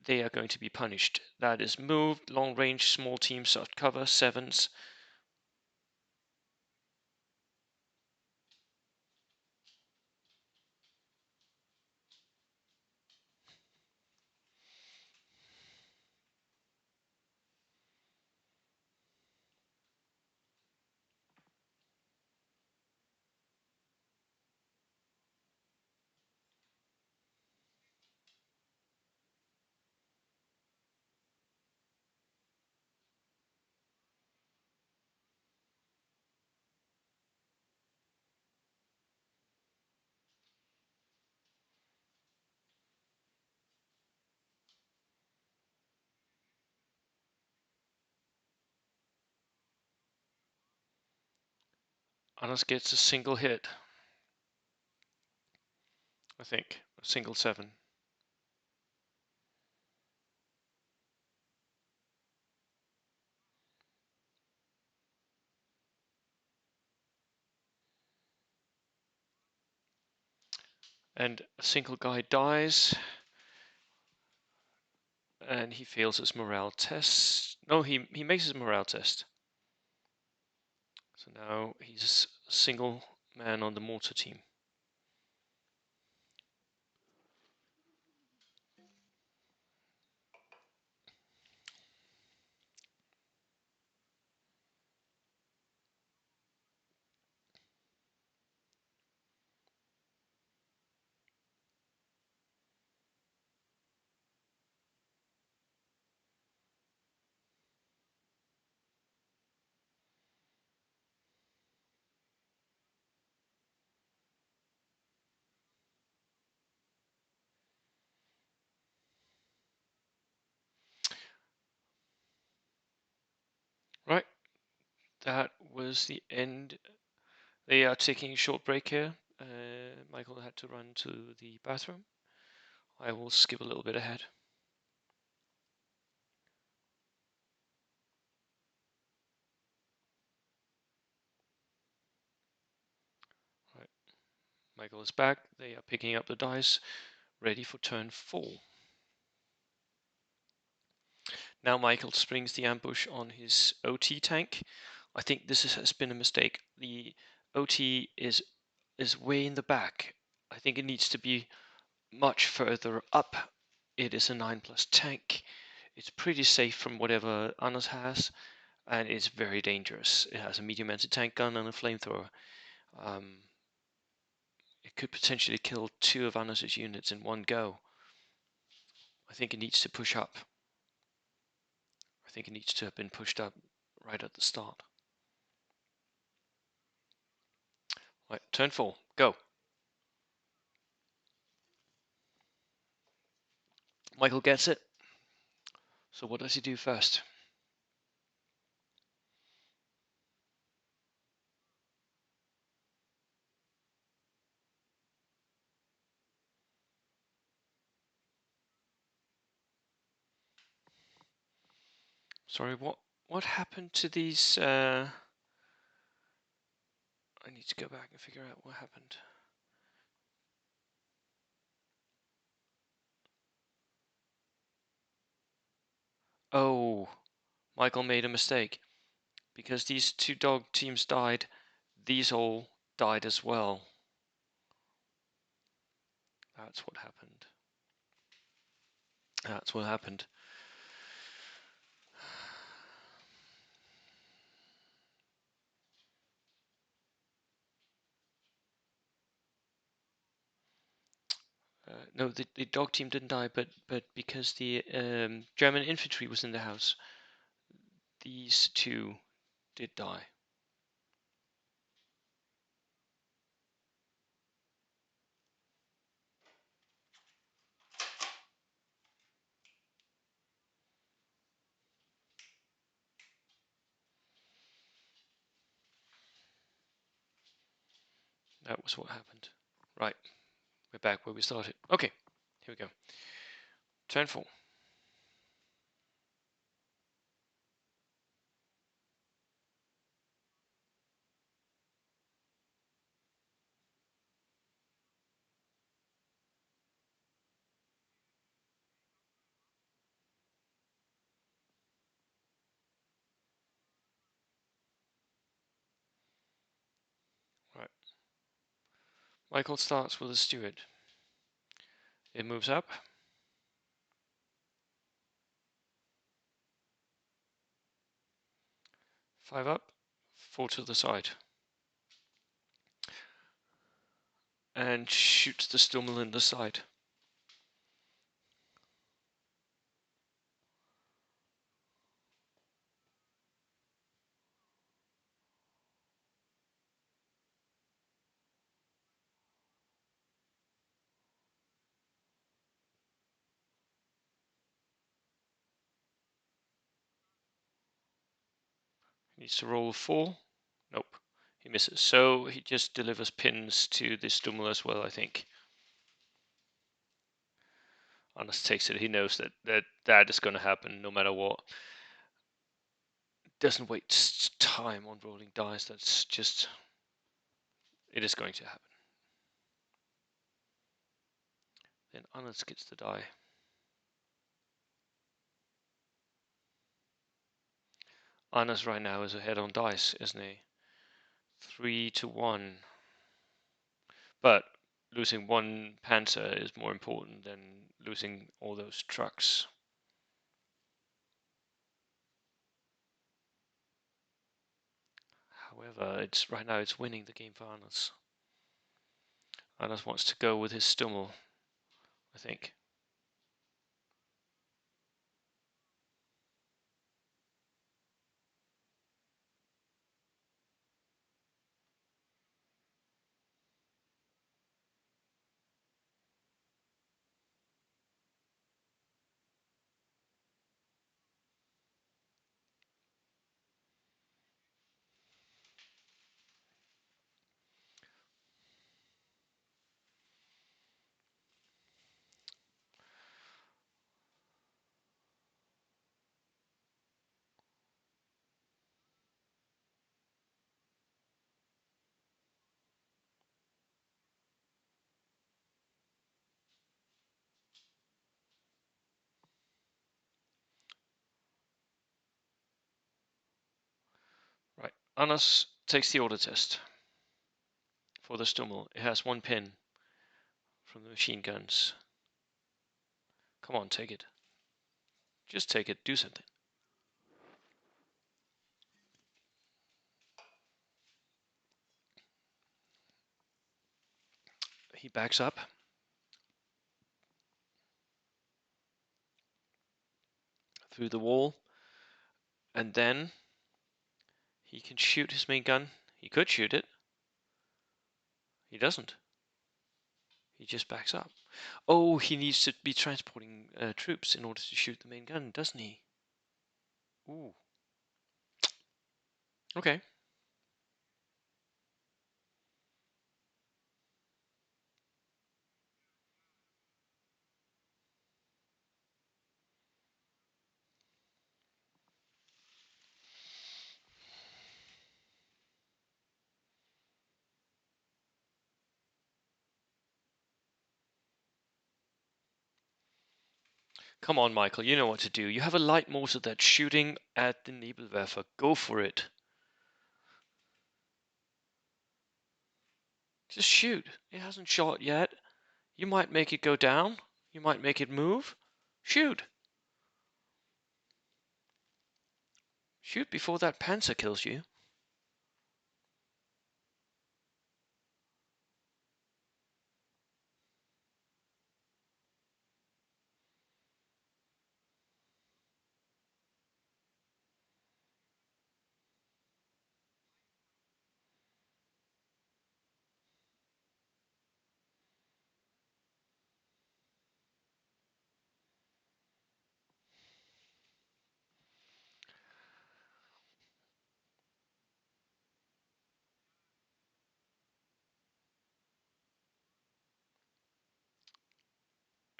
They are going to be punished. That is moved. Long range, small team, soft cover, 7s. Anders gets a single hit, I think, a single 7. And a single guy dies, and he fails his morale test. No, he makes his morale test. So now he's a single man on the mortar team. Right, that was towards the end. They are taking a short break here. Michael had to run to the bathroom. I will skip a little bit ahead. Right. Michael is back. They are picking up the dice, ready for turn 4. Now Michael springs the ambush on his OT tank. I think this has been a mistake. The OT is way in the back. I think it needs to be much further up. It is a 9+ tank. It's pretty safe from whatever Anders has, and it's very dangerous. It has a medium anti-tank gun and a flamethrower. It could potentially kill 2 of Anders' units in one go. I think it needs to push up. I think it needs to have been pushed up right at the start. Right, turn 4, go. Michael gets it. So what does he do first? Sorry, what happened to these? I need to go back and figure out what happened. Oh, Michael made a mistake. Because these 2 dog teams died, these all died as well. That's what happened. That's what happened. No, the dog team didn't die, but because the German infantry was in the house, these 2 did die. That was what happened. Right, we're back where we started. Okay, here we go. Turn 4. Right. Michael starts with a steward. It moves up. 5 up, 4 to the side. And shoots the Stummel in the side. He needs to roll a 4. Nope, he misses. So he just delivers pins to the Stummel as well, I think. Anders takes it. He knows that is going to happen no matter what. Doesn't waste time on rolling dice. That's just... It is going to happen. Then Anders gets the die. Anders right now is ahead on dice, isn't he? 3-1. But losing 1 Panzer is more important than losing all those trucks. However, right now it's winning the game for Anders. Anders wants to go with his Stummel, I think. Anas takes the order test for the Stummel. It has 1 pin from the machine guns. Come on, take it. Just take it. Do something. He backs up. Through the wall. And then he can shoot his main gun. He could shoot it. He doesn't. He just backs up. Oh, he needs to be transporting troops in order to shoot the main gun, doesn't he? Ooh. Okay. Come on, Michael, you know what to do. You have a light mortar that's shooting at the Nebelwerfer. Go for it. Just shoot. It hasn't shot yet. You might make it go down. You might make it move. Shoot. Shoot before that Panzer kills you.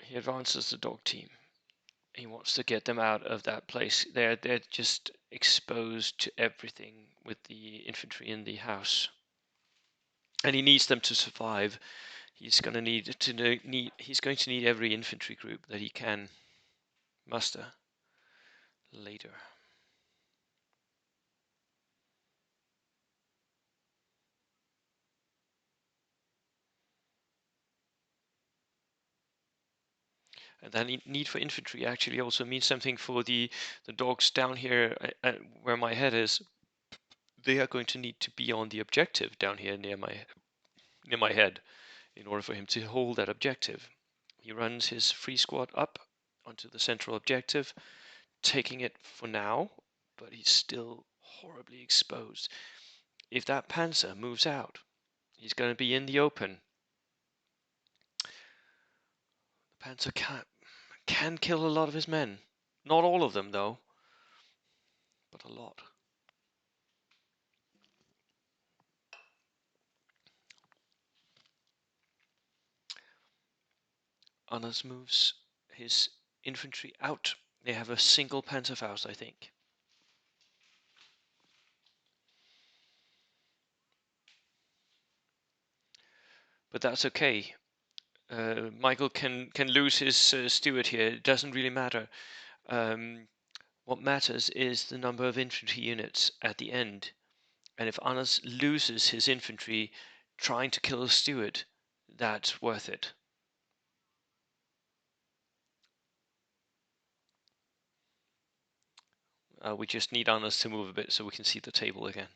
He advances the dog team. He wants to get them out of that place. They're just exposed to everything with the infantry in the house. And he needs them to survive. He's going to need every infantry group that he can muster later. And that need for infantry actually also means something for the dogs down here where my head is. They are going to need to be on the objective down here near my head in order for him to hold that objective. He runs his free squad up onto the central objective, taking it for now, but he's still horribly exposed. If that Panzer moves out, he's going to be in the open. The Panzer can kill a lot of his men. Not all of them, though, but a lot. Anders moves his infantry out. They have a single Panzerfaust, I think. But that's okay. Michael can lose his steward here. It doesn't really matter. What matters is the number of infantry units at the end. And if Anders loses his infantry trying to kill a steward, that's worth it. We just need Anders to move a bit so we can see the table again.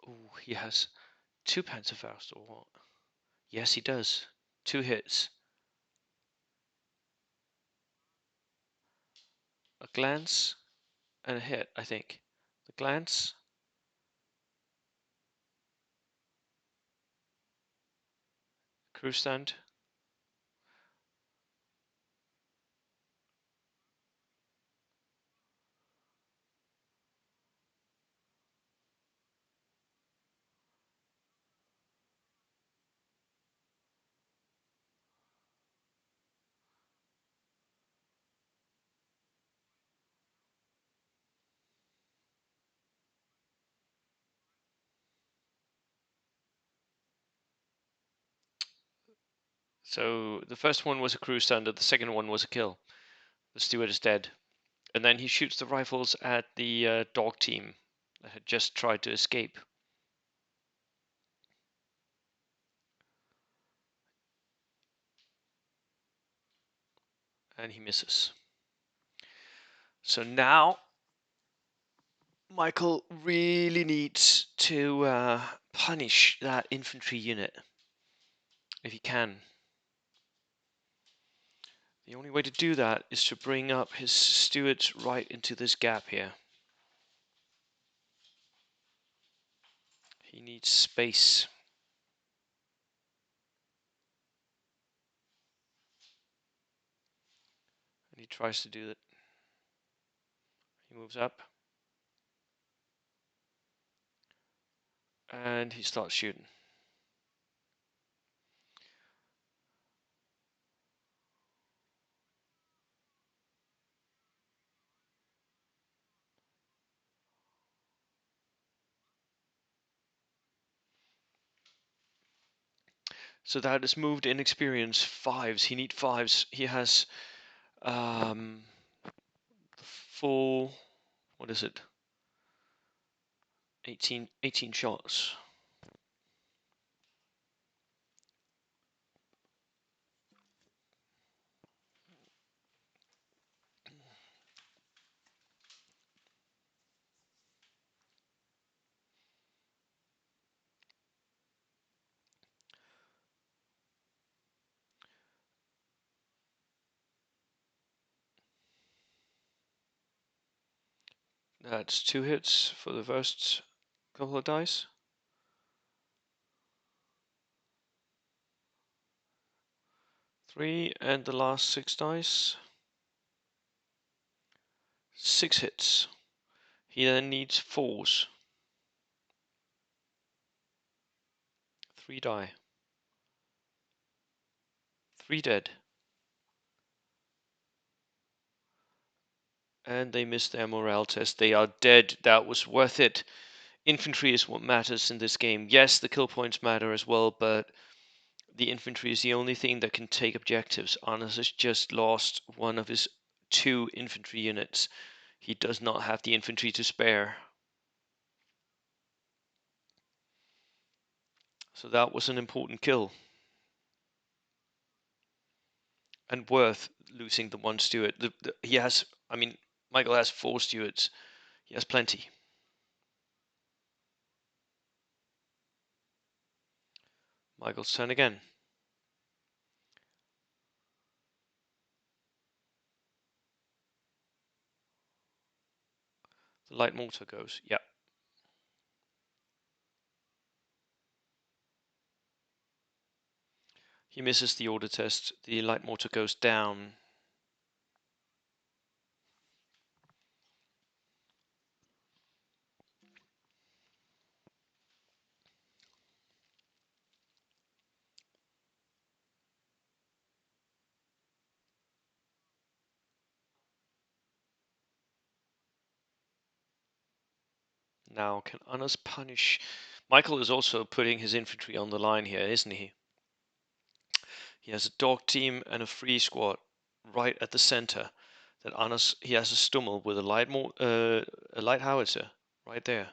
Oh, he has 2 Panzerfaust or what? Yes, he does. 2 hits. A glance and a hit, I think. The glance. Crew stand. So the first one was a crew standard, the second one was a kill. The steward is dead. And then he shoots the rifles at the dog team that had just tried to escape. And he misses. So now Michael really needs to punish that infantry unit if he can. The only way to do that is to bring up his stewards right into this gap here. He needs space. And he tries to do that. He moves up. And he starts shooting. So that has moved inexperience fives. He needs fives. He has full, what is it? 18 shots. That's 2 hits for the first couple of dice. 3, and the last 6 dice. 6 hits. He then needs 4s. 3 die. 3 dead. And they missed their morale test. They are dead. That was worth it. Infantry is what matters in this game. Yes, the kill points matter as well, but the infantry is the only thing that can take objectives. Arnas has just lost one of his 2 infantry units. He does not have the infantry to spare. So that was an important kill. And worth losing the 1 steward. He has, I mean, Michael has 4 stewards. He has plenty. Michael's turn again. The light mortar goes. Yep. He misses the order test. The light mortar goes down. Now, can Anas punish? Michael is also putting his infantry on the line here, isn't he? He has a dog team and a free squad right at the center. That Anas, he has a Stummel with a light howitzer right there.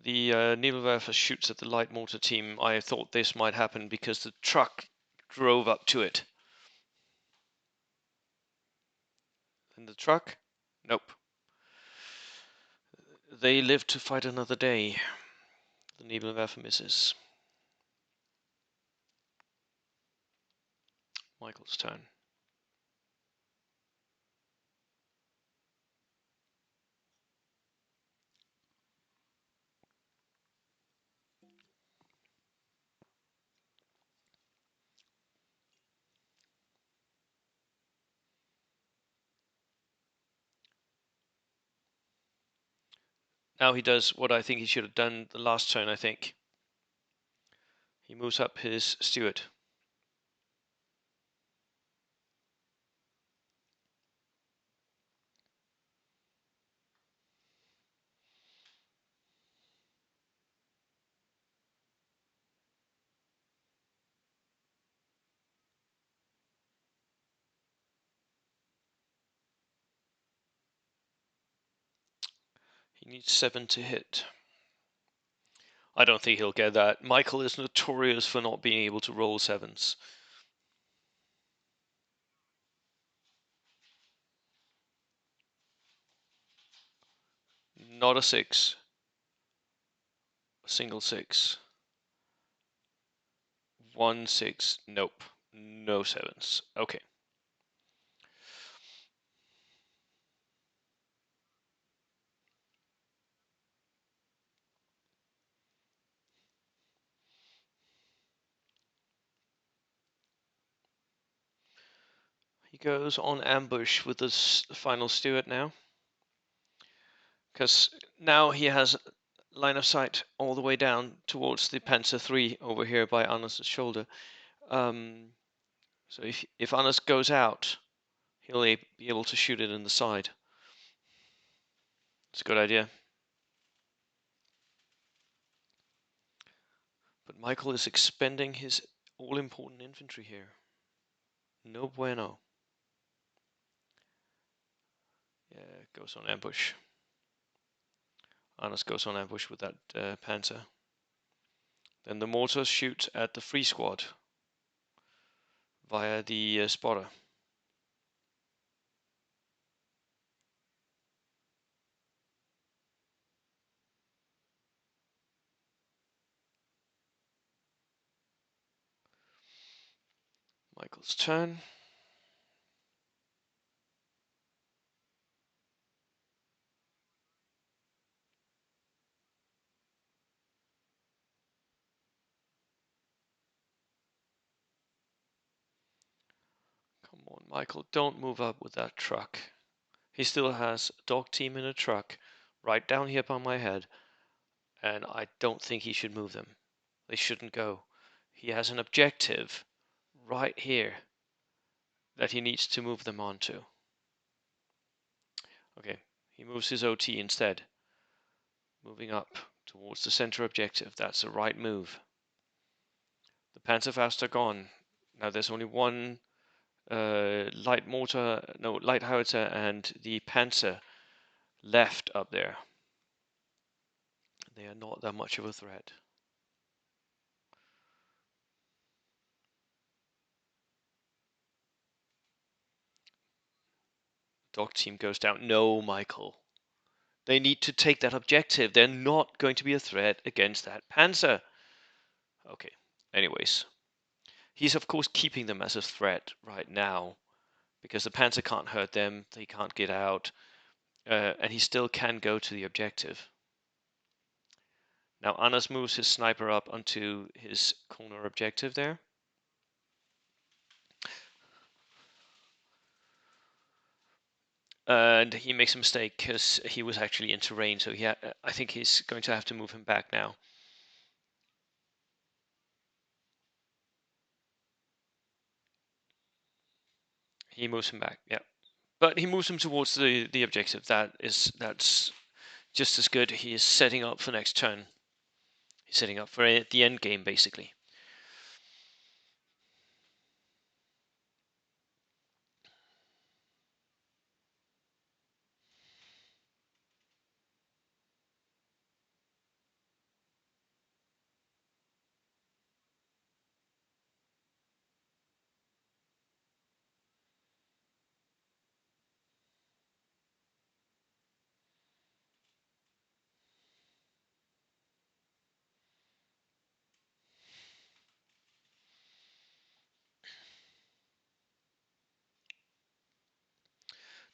The Nebelwerfer shoots at the light mortar team. I thought this might happen because the truck drove up to it. And the truck? Nope. They live to fight another day. The Nebelwerfer misses. Michael's turn. Now he does what I think he should have done the last turn, I think. He moves up his steward. He needs 7 to hit. I don't think he'll get that. Michael is notorious for not being able to roll 7s. Not a 6. A single 6. 1 6. Nope. No 7s. Okay. He goes on ambush with this final steward now. Because now he has line of sight all the way down towards the Panzer III over here by Anders' shoulder. So if Anders goes out, he'll be able to shoot it in the side. It's a good idea. But Michael is expending his all-important infantry here. No bueno. Yeah, goes on ambush. Anders goes on ambush with that Panzer. Then the mortars shoot at the free squad via the spotter. Michael's turn. Come on, Michael, don't move up with that truck. He still has a dog team in a truck right down here by my head, and I don't think he should move them. They shouldn't go. He has an objective right here that he needs to move them onto. Okay, he moves his OT instead. Moving up towards the center objective. That's the right move. The Panzerfaust are gone. Now there's only one light howitzer and the Panzer left up there. They are not that much of a threat. Dog team goes down. No, Michael. They need to take that objective. They're not going to be a threat against that Panzer. Okay, anyways. He's of course keeping them as a threat right now because the Panzer can't hurt them, they can't get out, and he still can go to the objective. Now Anders moves his sniper up onto his corner objective there. And he makes a mistake because he was actually in terrain, so I think he's going to have to move him back now. He moves him back, yeah. But he moves him towards the objective. That's just as good. He is setting up for next turn. He's setting up for the end game, basically.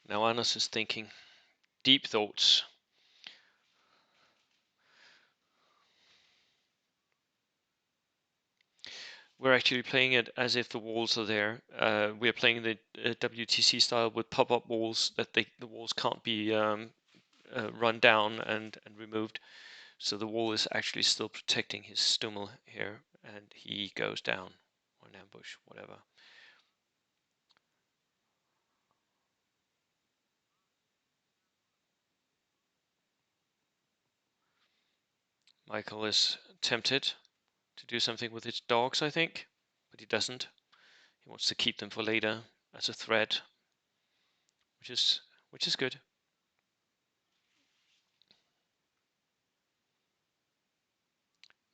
Now Anders is thinking deep thoughts. We're actually playing it as if the walls are there. We're playing the WTC style with pop-up walls that the walls can't be run down and removed. So the wall is actually still protecting his Stummel here, and he goes down, or an ambush, whatever. Michael is tempted to do something with his dogs, I think, but he doesn't. He wants to keep them for later as a threat, which is good.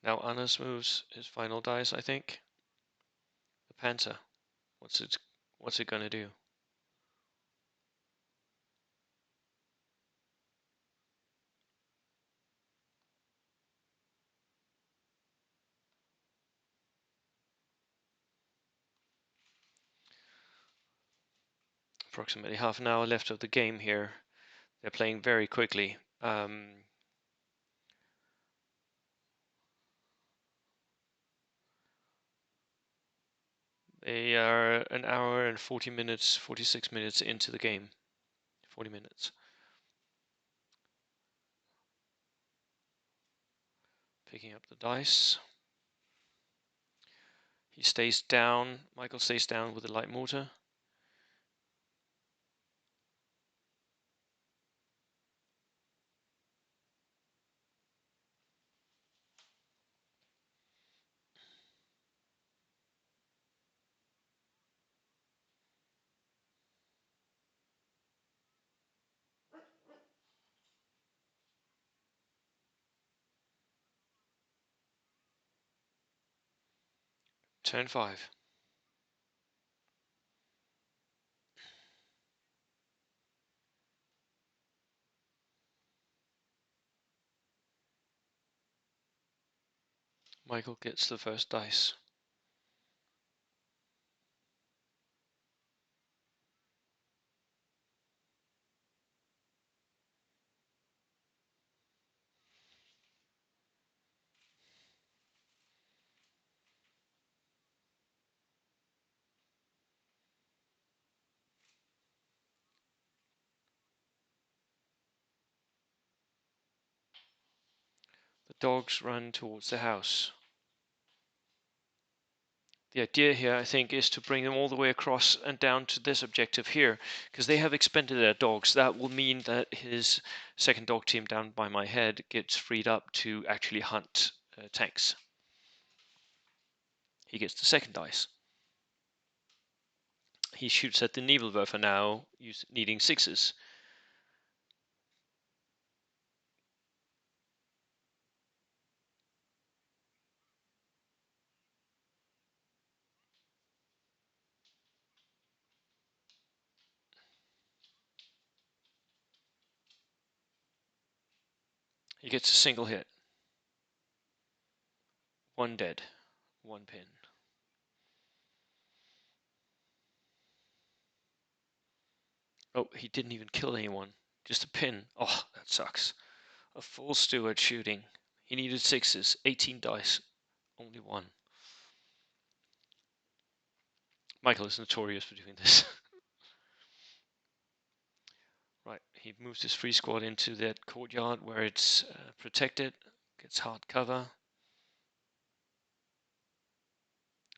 Now Anders moves his final dice, I think. The Panther. What's it gonna do? Approximately half an hour left of the game here. They're playing very quickly. They are an hour and 40 minutes, 46 minutes into the game. 40 minutes. Picking up the dice. He stays down. Michael stays down with the light mortar. Turn 5. Michael gets the first dice. The dogs run towards the house. The idea here, I think, is to bring them all the way across and down to this objective here, because they have expended their dogs. That will mean that his second dog team down by my head gets freed up to actually hunt tanks. He gets the second dice. He shoots at the Nebelwerfer now, needing 6s. He gets a single hit. 1 dead, 1 pin. Oh, he didn't even kill anyone. Just a pin. Oh, that sucks. A full steward shooting. He needed 6s, 18 dice, only 1. Michael is notorious for doing this. Right, he moves his free squad into that courtyard where it's protected, gets hard cover,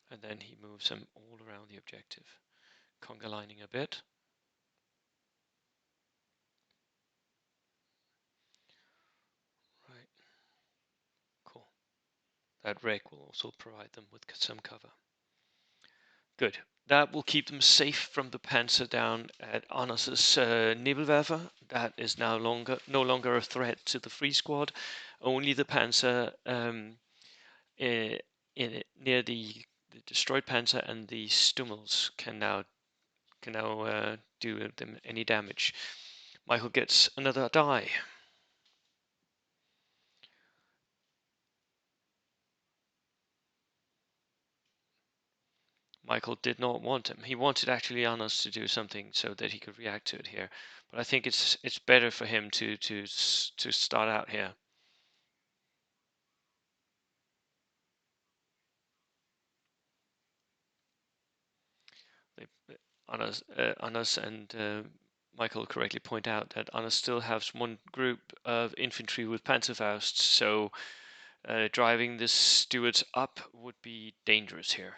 and then he moves them all around the objective, conga lining a bit. Right, cool. That wreck will also provide them with some cover. Good. That will keep them safe from the Panzer down at Arnos's Nebelwerfer. That is now no longer a threat to the free squad. Only the Panzer near the destroyed Panzer and the Stummels can now do them any damage. Michael gets another die. Michael did not want him. He wanted actually Arnos to do something so that he could react to it here. But I think it's better for him to start out here. Arnos and Michael correctly point out that Anna still has one group of infantry with Panzerfausts, so driving the Stuarts up would be dangerous here.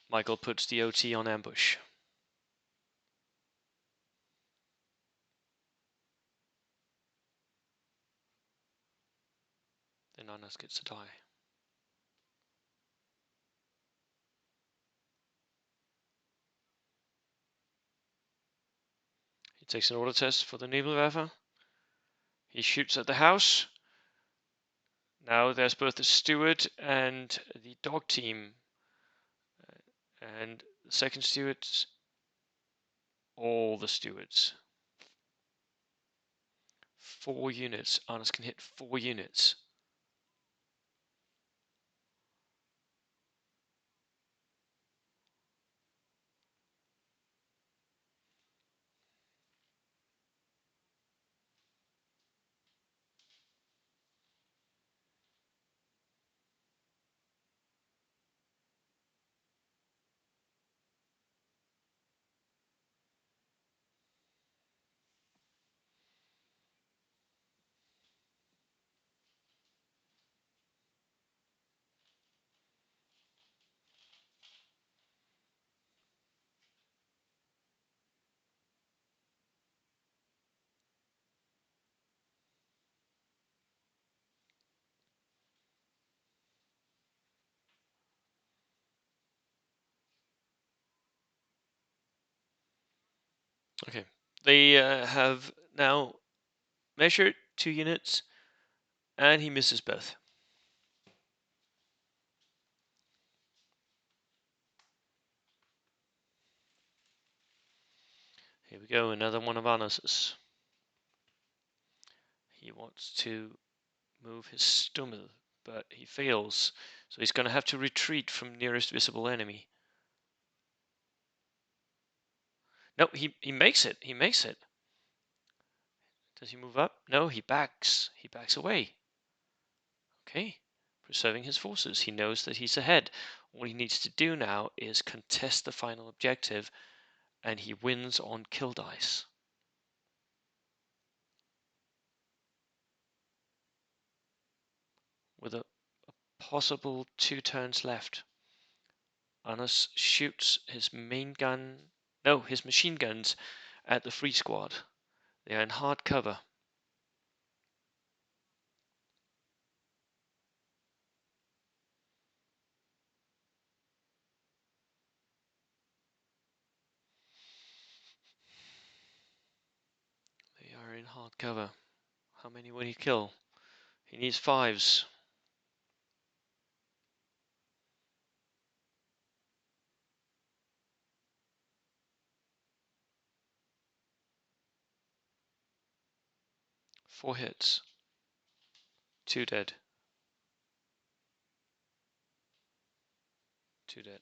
Michael puts the OT on ambush. Then Annas gets to die. He takes an order test for the Nebelwerfer. He shoots at the house. Now there's both the steward and the dog team. And the second steward's all the stewards. 4 units. Arnas can hit 4 units. Okay. They have now measured 2 units, and he misses both. Here we go, another one of Arnas's. He wants to move his Stummel, but he fails. So he's going to have to retreat from nearest visible enemy. No, he makes it. He makes it. Does he move up? No, he backs. He backs away. Okay. Preserving his forces. He knows that he's ahead. All he needs to do now is contest the final objective, and he wins on kill dice. With a possible 2 turns left. Arnas shoots his main gun, no, his machine guns at the free squad. They are in hard cover. They are in hard cover. How many will he kill? He needs 5s. Four hits. 2 dead. 2 dead.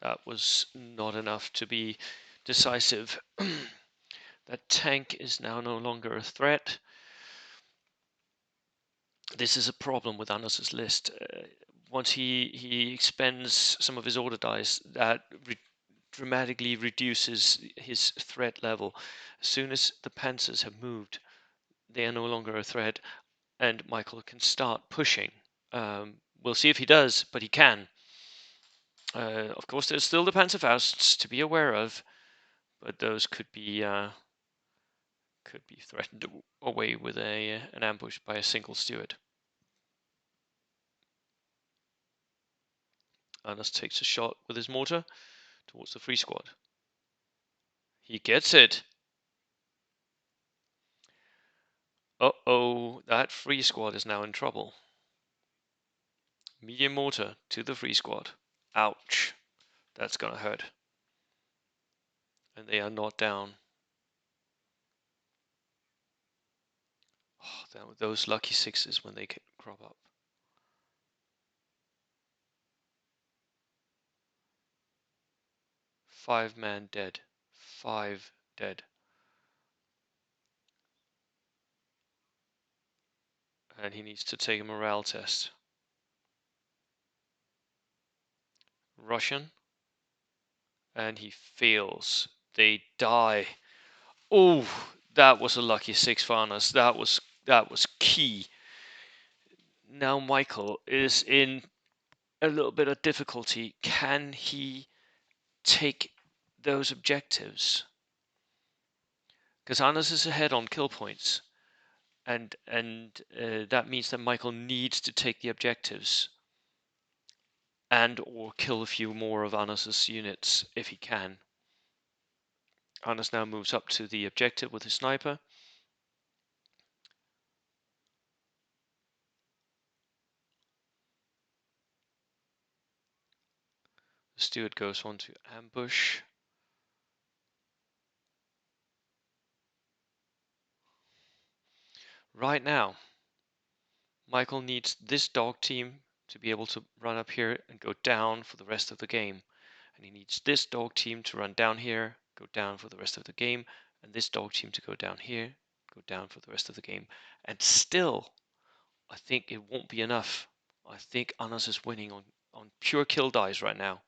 That was not enough to be decisive. That tank is now no longer a threat. This is a problem with Arnas's list. Once he expends some of his order dice, that dramatically reduces his threat level. As soon as the panzers have moved, they are no longer a threat, and Michael can start pushing. We'll see if he does, but he can. Of course, there's still the Panzerfausts to be aware of, but those could be threatened away with an ambush by a single steward. Arnas takes a shot with his mortar towards the free squad. He gets it. Uh-oh, that free squad is now in trouble. Medium mortar to the free squad. Ouch. That's gonna hurt. And they are not down. Oh, those lucky 6s when they crop up. 5 men dead. 5 dead. And he needs to take a morale test. Russian, and he fails. They die. Oh, that was a lucky 6 for Anas. That was key. Now Michael is in a little bit of difficulty. Can he take those objectives? Because Anas is ahead on kill points, and that means that Michael needs to take the objectives and or kill a few more of Anas's units if he can. Anas now moves up to the objective with his sniper. The steward goes on to ambush. Right now, Michael needs this dog team to be able to run up here and go down for the rest of the game. And he needs this dog team to run down here, go down for the rest of the game, and this dog team to go down here, go down for the rest of the game. And still, I think it won't be enough. I think Anas is winning on pure kill dice right now.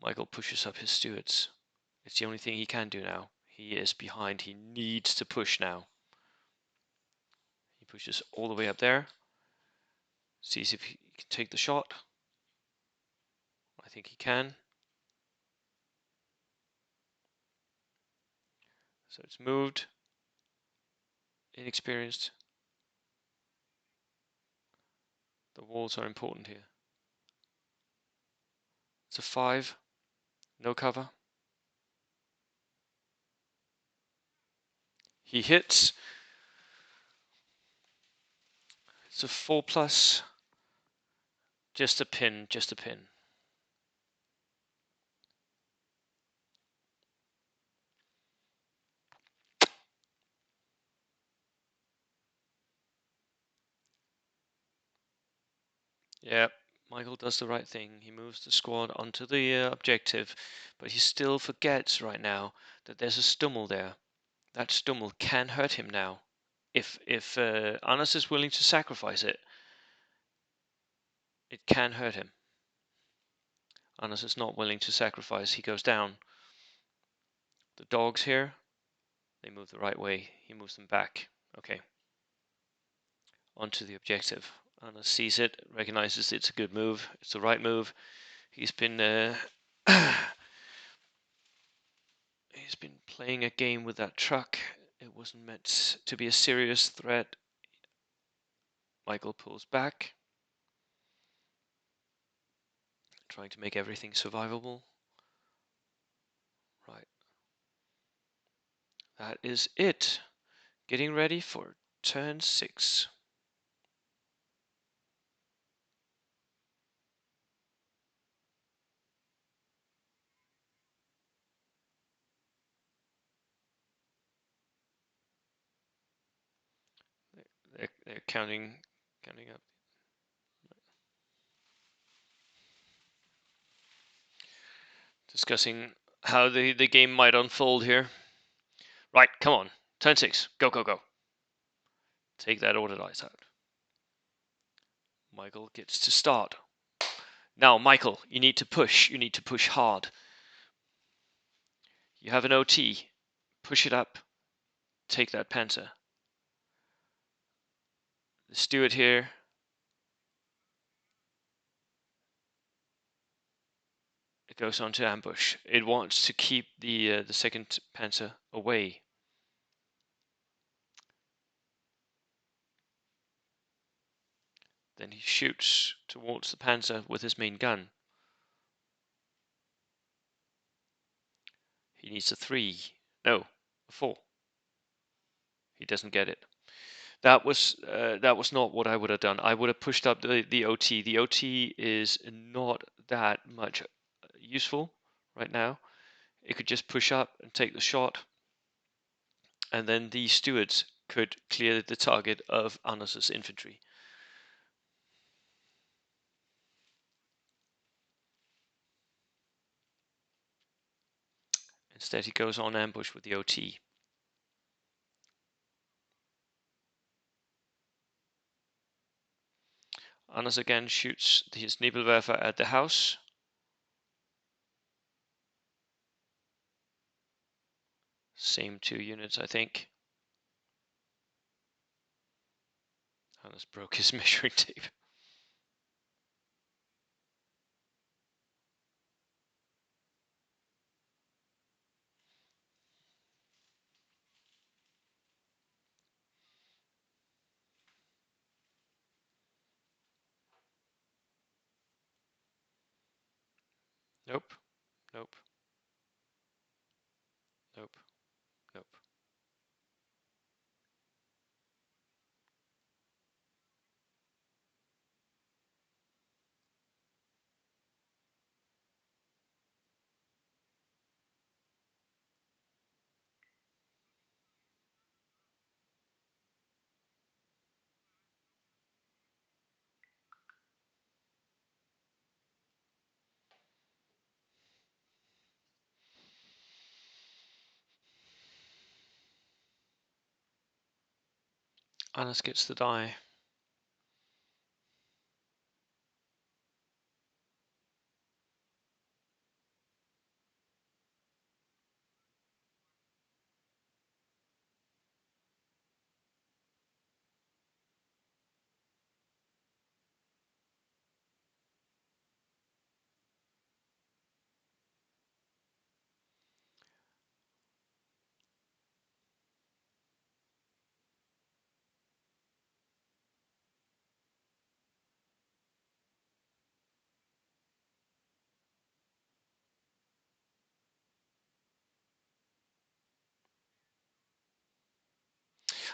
Michael pushes up his stewards. It's the only thing he can do now. He is behind. He needs to push now. He pushes all the way up there. Sees if he can take the shot. I think he can. So it's moved. Inexperienced. The walls are important here. It's a 5. No cover. He hits. It's a 4+. Just a pin, just a pin. Yeah, Michael does the right thing. He moves the squad onto the objective, but he still forgets right now that there's a Stummel there. That Stummel can hurt him now. If Anas is willing to sacrifice it, it can hurt him. Anas is not willing to sacrifice. He goes down. The dogs here, they move the right way. He moves them back. Okay. Onto the objective. Anas sees it, recognizes it's a good move. It's the right move. He's been he's been playing a game with that truck. It wasn't meant to be a serious threat. Michael pulls back, trying to make everything survivable. Right. That is it. Getting ready for turn 6. They're counting up. Discussing how the game might unfold here. Right, come on. Turn 6. Go, go, go. Take that order dice out. Michael gets to start. Now, Michael, you need to push. You need to push hard. You have an OT. Push it up. Take that Panzer. The steward here. It goes on to ambush. It wants to keep the second Panzer away. Then he shoots towards the Panzer with his main gun. He needs a 3. No, a 4. He doesn't get it. That was not what I would have done. I would have pushed up the OT. The OT is not that much useful right now. It could just push up and take the shot, and then the stewards could clear the target of Anas's infantry. Instead, he goes on ambush with the OT. Anders again shoots his Nebelwerfer at the house. Same 2 units, I think. Anders broke his measuring tape. Nope, nope, nope, nope. Anders gets the die.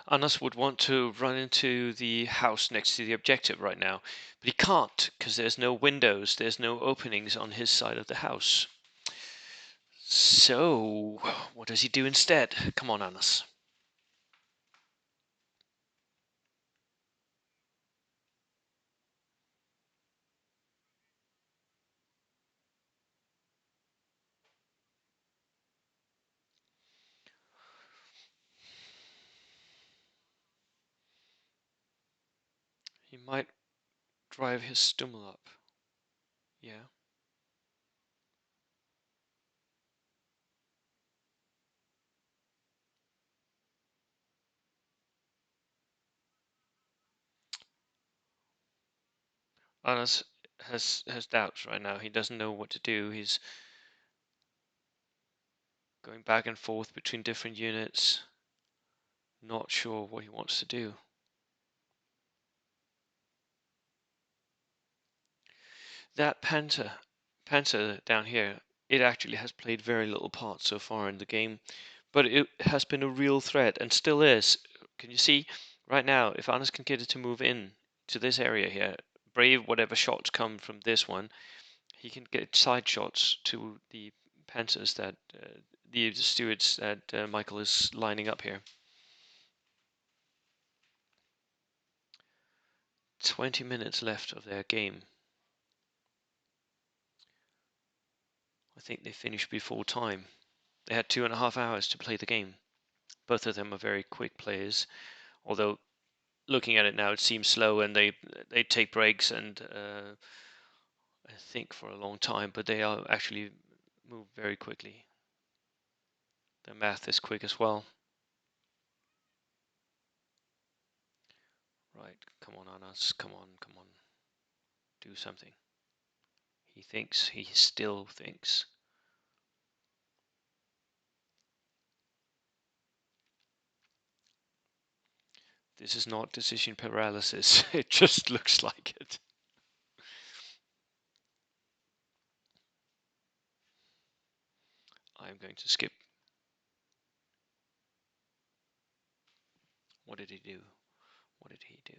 Anders would want to run into the house next to the objective right now, but he can't because there's no windows, there's no openings on his side of the house. So, what does he do instead? Come on, Anders. He might drive his Stummel up. Yeah. Anders has doubts right now. He doesn't know what to do. He's going back and forth between different units. Not sure what he wants to do. That Panther down here, it actually has played very little part so far in the game, but it has been a real threat and still is. Can you see right now, if Anders can get it to move in to this area here, brave whatever shots come from this one, he can get side shots to the Panthers that the stewards that Michael is lining up here. 20 minutes left of their game. I think they finished before time. They had 2.5 hours to play the game. Both of them are very quick players, although looking at it now, it seems slow, and they take breaks and I think for a long time, but they are actually move very quickly. The math is quick as well. Right, come on, Anas, come on, come on, do something. He thinks, he still thinks. This is not decision paralysis, it just looks like it. I'm going to skip. What did he do? What did he do?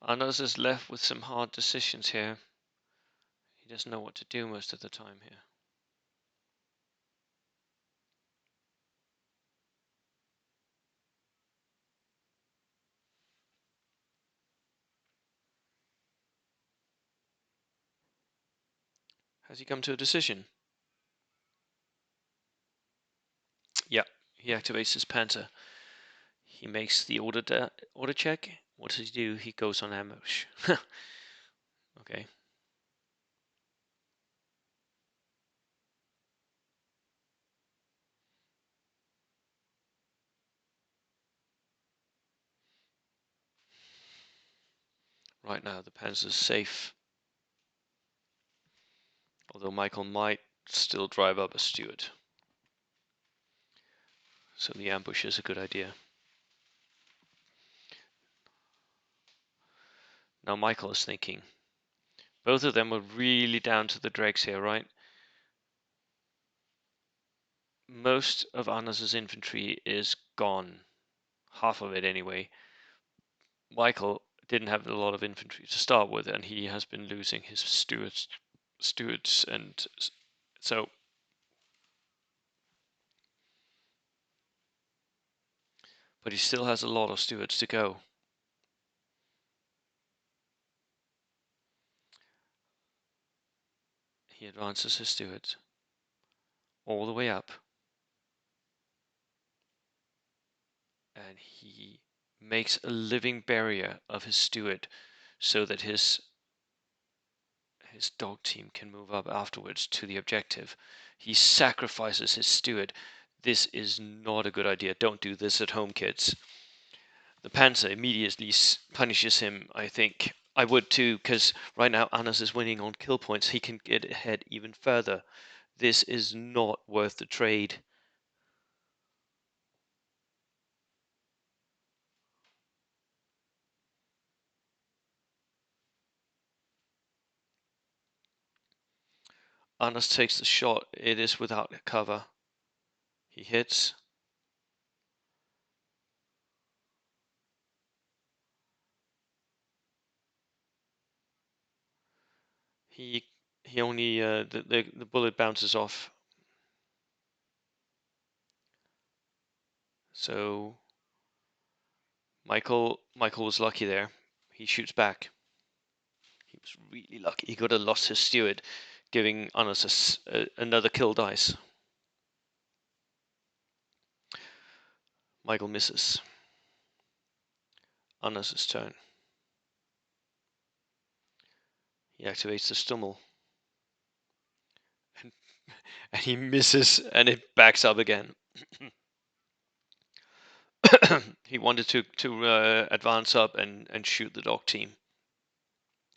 Anders is left with some hard decisions here. He doesn't know what to do most of the time here. Has he come to a decision? Yeah, he activates his Panther. He makes the order check. What does he do? He goes on ambush. Okay. Right now the Panzer's safe. Although Michael might still drive up a Stuart. So the ambush is a good idea. Now Michael is thinking. Both of them are really down to the dregs here, right? Most of Anders' infantry is gone. Half of it anyway. Michael didn't have a lot of infantry to start with, and he has been losing his stewards, and so. But he still has a lot of stewards to go. He advances his stewards all the way up, and he makes a living barrier of his steward so that his dog team can move up afterwards to the objective. He sacrifices his steward. This is not a good idea. Don't do this at home, kids. The Panzer immediately punishes him, I think. I would too, because right now Anders is winning on kill points. He can get ahead even further. This is not worth the trade. Anders takes the shot. It is without cover. He hits. He only the bullet bounces off. So Michael was lucky there. He shoots back. He was really lucky. He could have lost his steward, giving Anders another kill dice. Michael misses. Anders' turn. He activates the Stummel. And he misses, and it backs up again. He wanted to advance up and shoot the dog team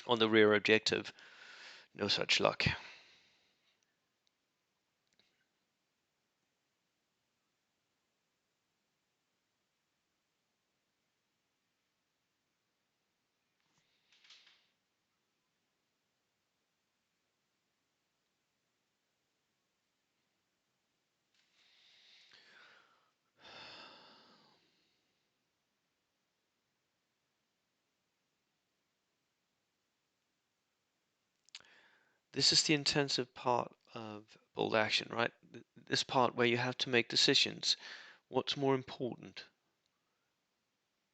on the rear objective. No such luck. This is the intensive part of bold action, right? This part where you have to make decisions. What's more important?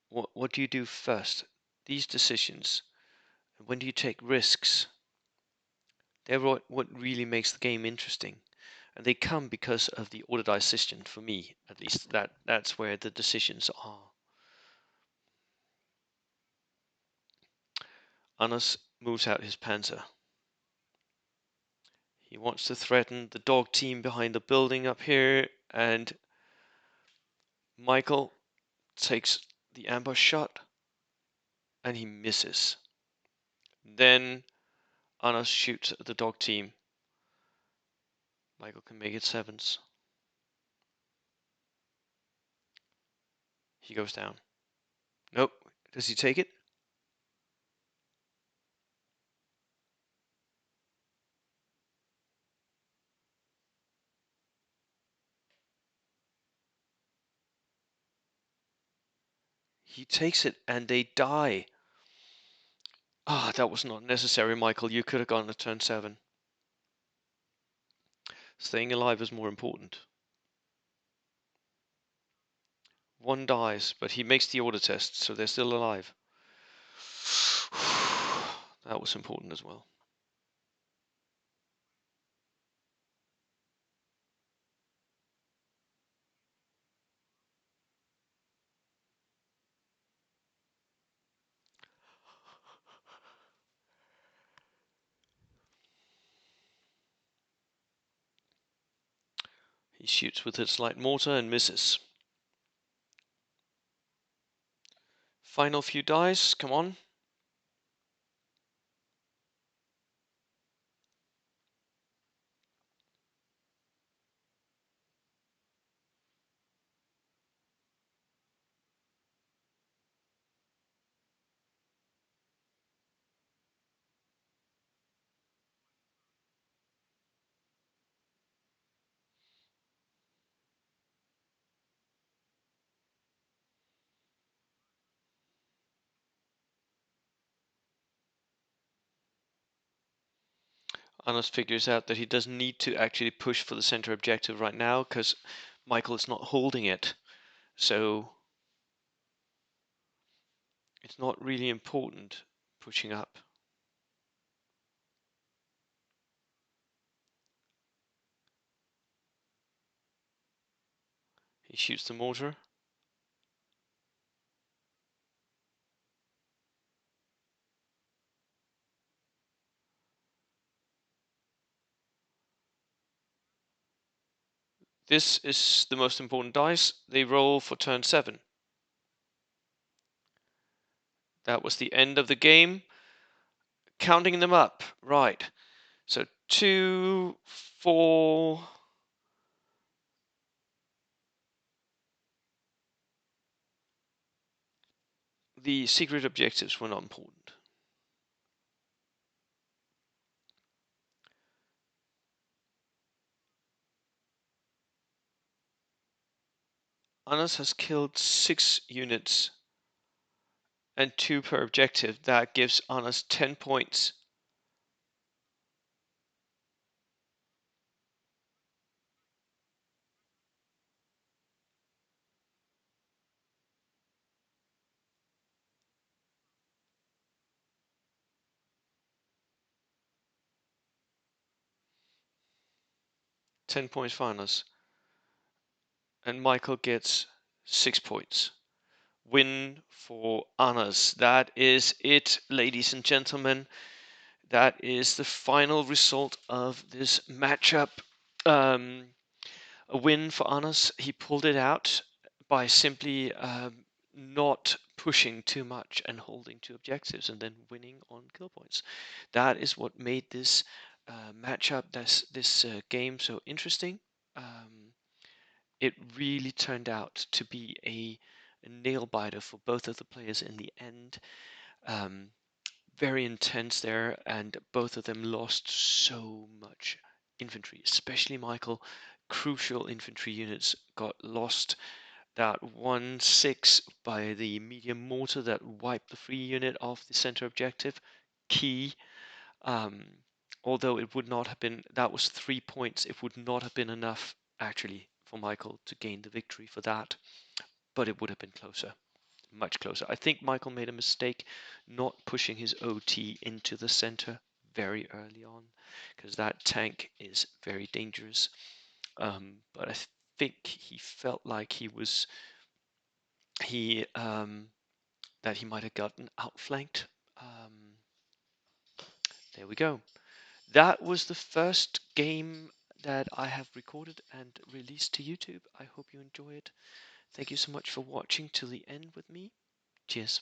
What do you do first? These decisions. When do you take risks? They're what really makes the game interesting. And they come because of the order dice system, for me at least. That's where the decisions are. Anders moves out his Panzer. He wants to threaten the dog team behind the building up here, and Michael takes the ambush shot, and he misses. Then Anders shoots at the dog team. Michael can make it sevens. He goes down. Nope. Does he take it? He takes it, and they die. Ah, that was not necessary, Michael. You could have gone to turn 7. Staying alive is more important. One dies, but he makes the order test, so they're still alive. That was important as well. He shoots with his light mortar and misses. Final few dice, come on. Anas figures out that he doesn't need to actually push for the center objective right now because Michael is not holding it. So it's not really important pushing up. He shoots the mortar. This is the most important dice. They roll for turn 7. That was the end of the game. Counting them up. Right. So 2, 4. The secret objectives were not important. Anas has killed 6 units and 2 per objective. That gives Anas 10 points. For Anas. And Michael gets 6 points. Win for Anas. That is it, ladies and gentlemen. That is the final result of this matchup. A win for Anas. He pulled it out by simply not pushing too much and holding 2 objectives and then winning on kill points. That is what made this matchup, this game so interesting. It really turned out to be a nail biter for both of the players in the end. Um, very intense there, and both of them lost so much infantry, especially Michael. Crucial infantry units got lost. That 1-6 by the medium mortar that wiped the free unit off the center objective. Key. Um, although it would not have been, that was 3 points. It would not have been enough actually for Michael to gain the victory for that, but it would have been closer, much closer. I think Michael made a mistake not pushing his OT into the center very early on, because that tank is very dangerous. But I think he felt like he that he might have gotten outflanked. Um, there we go. That was the first game that I have recorded and released to YouTube. I hope you enjoy it. Thank you so much for watching till the end with me. Cheers.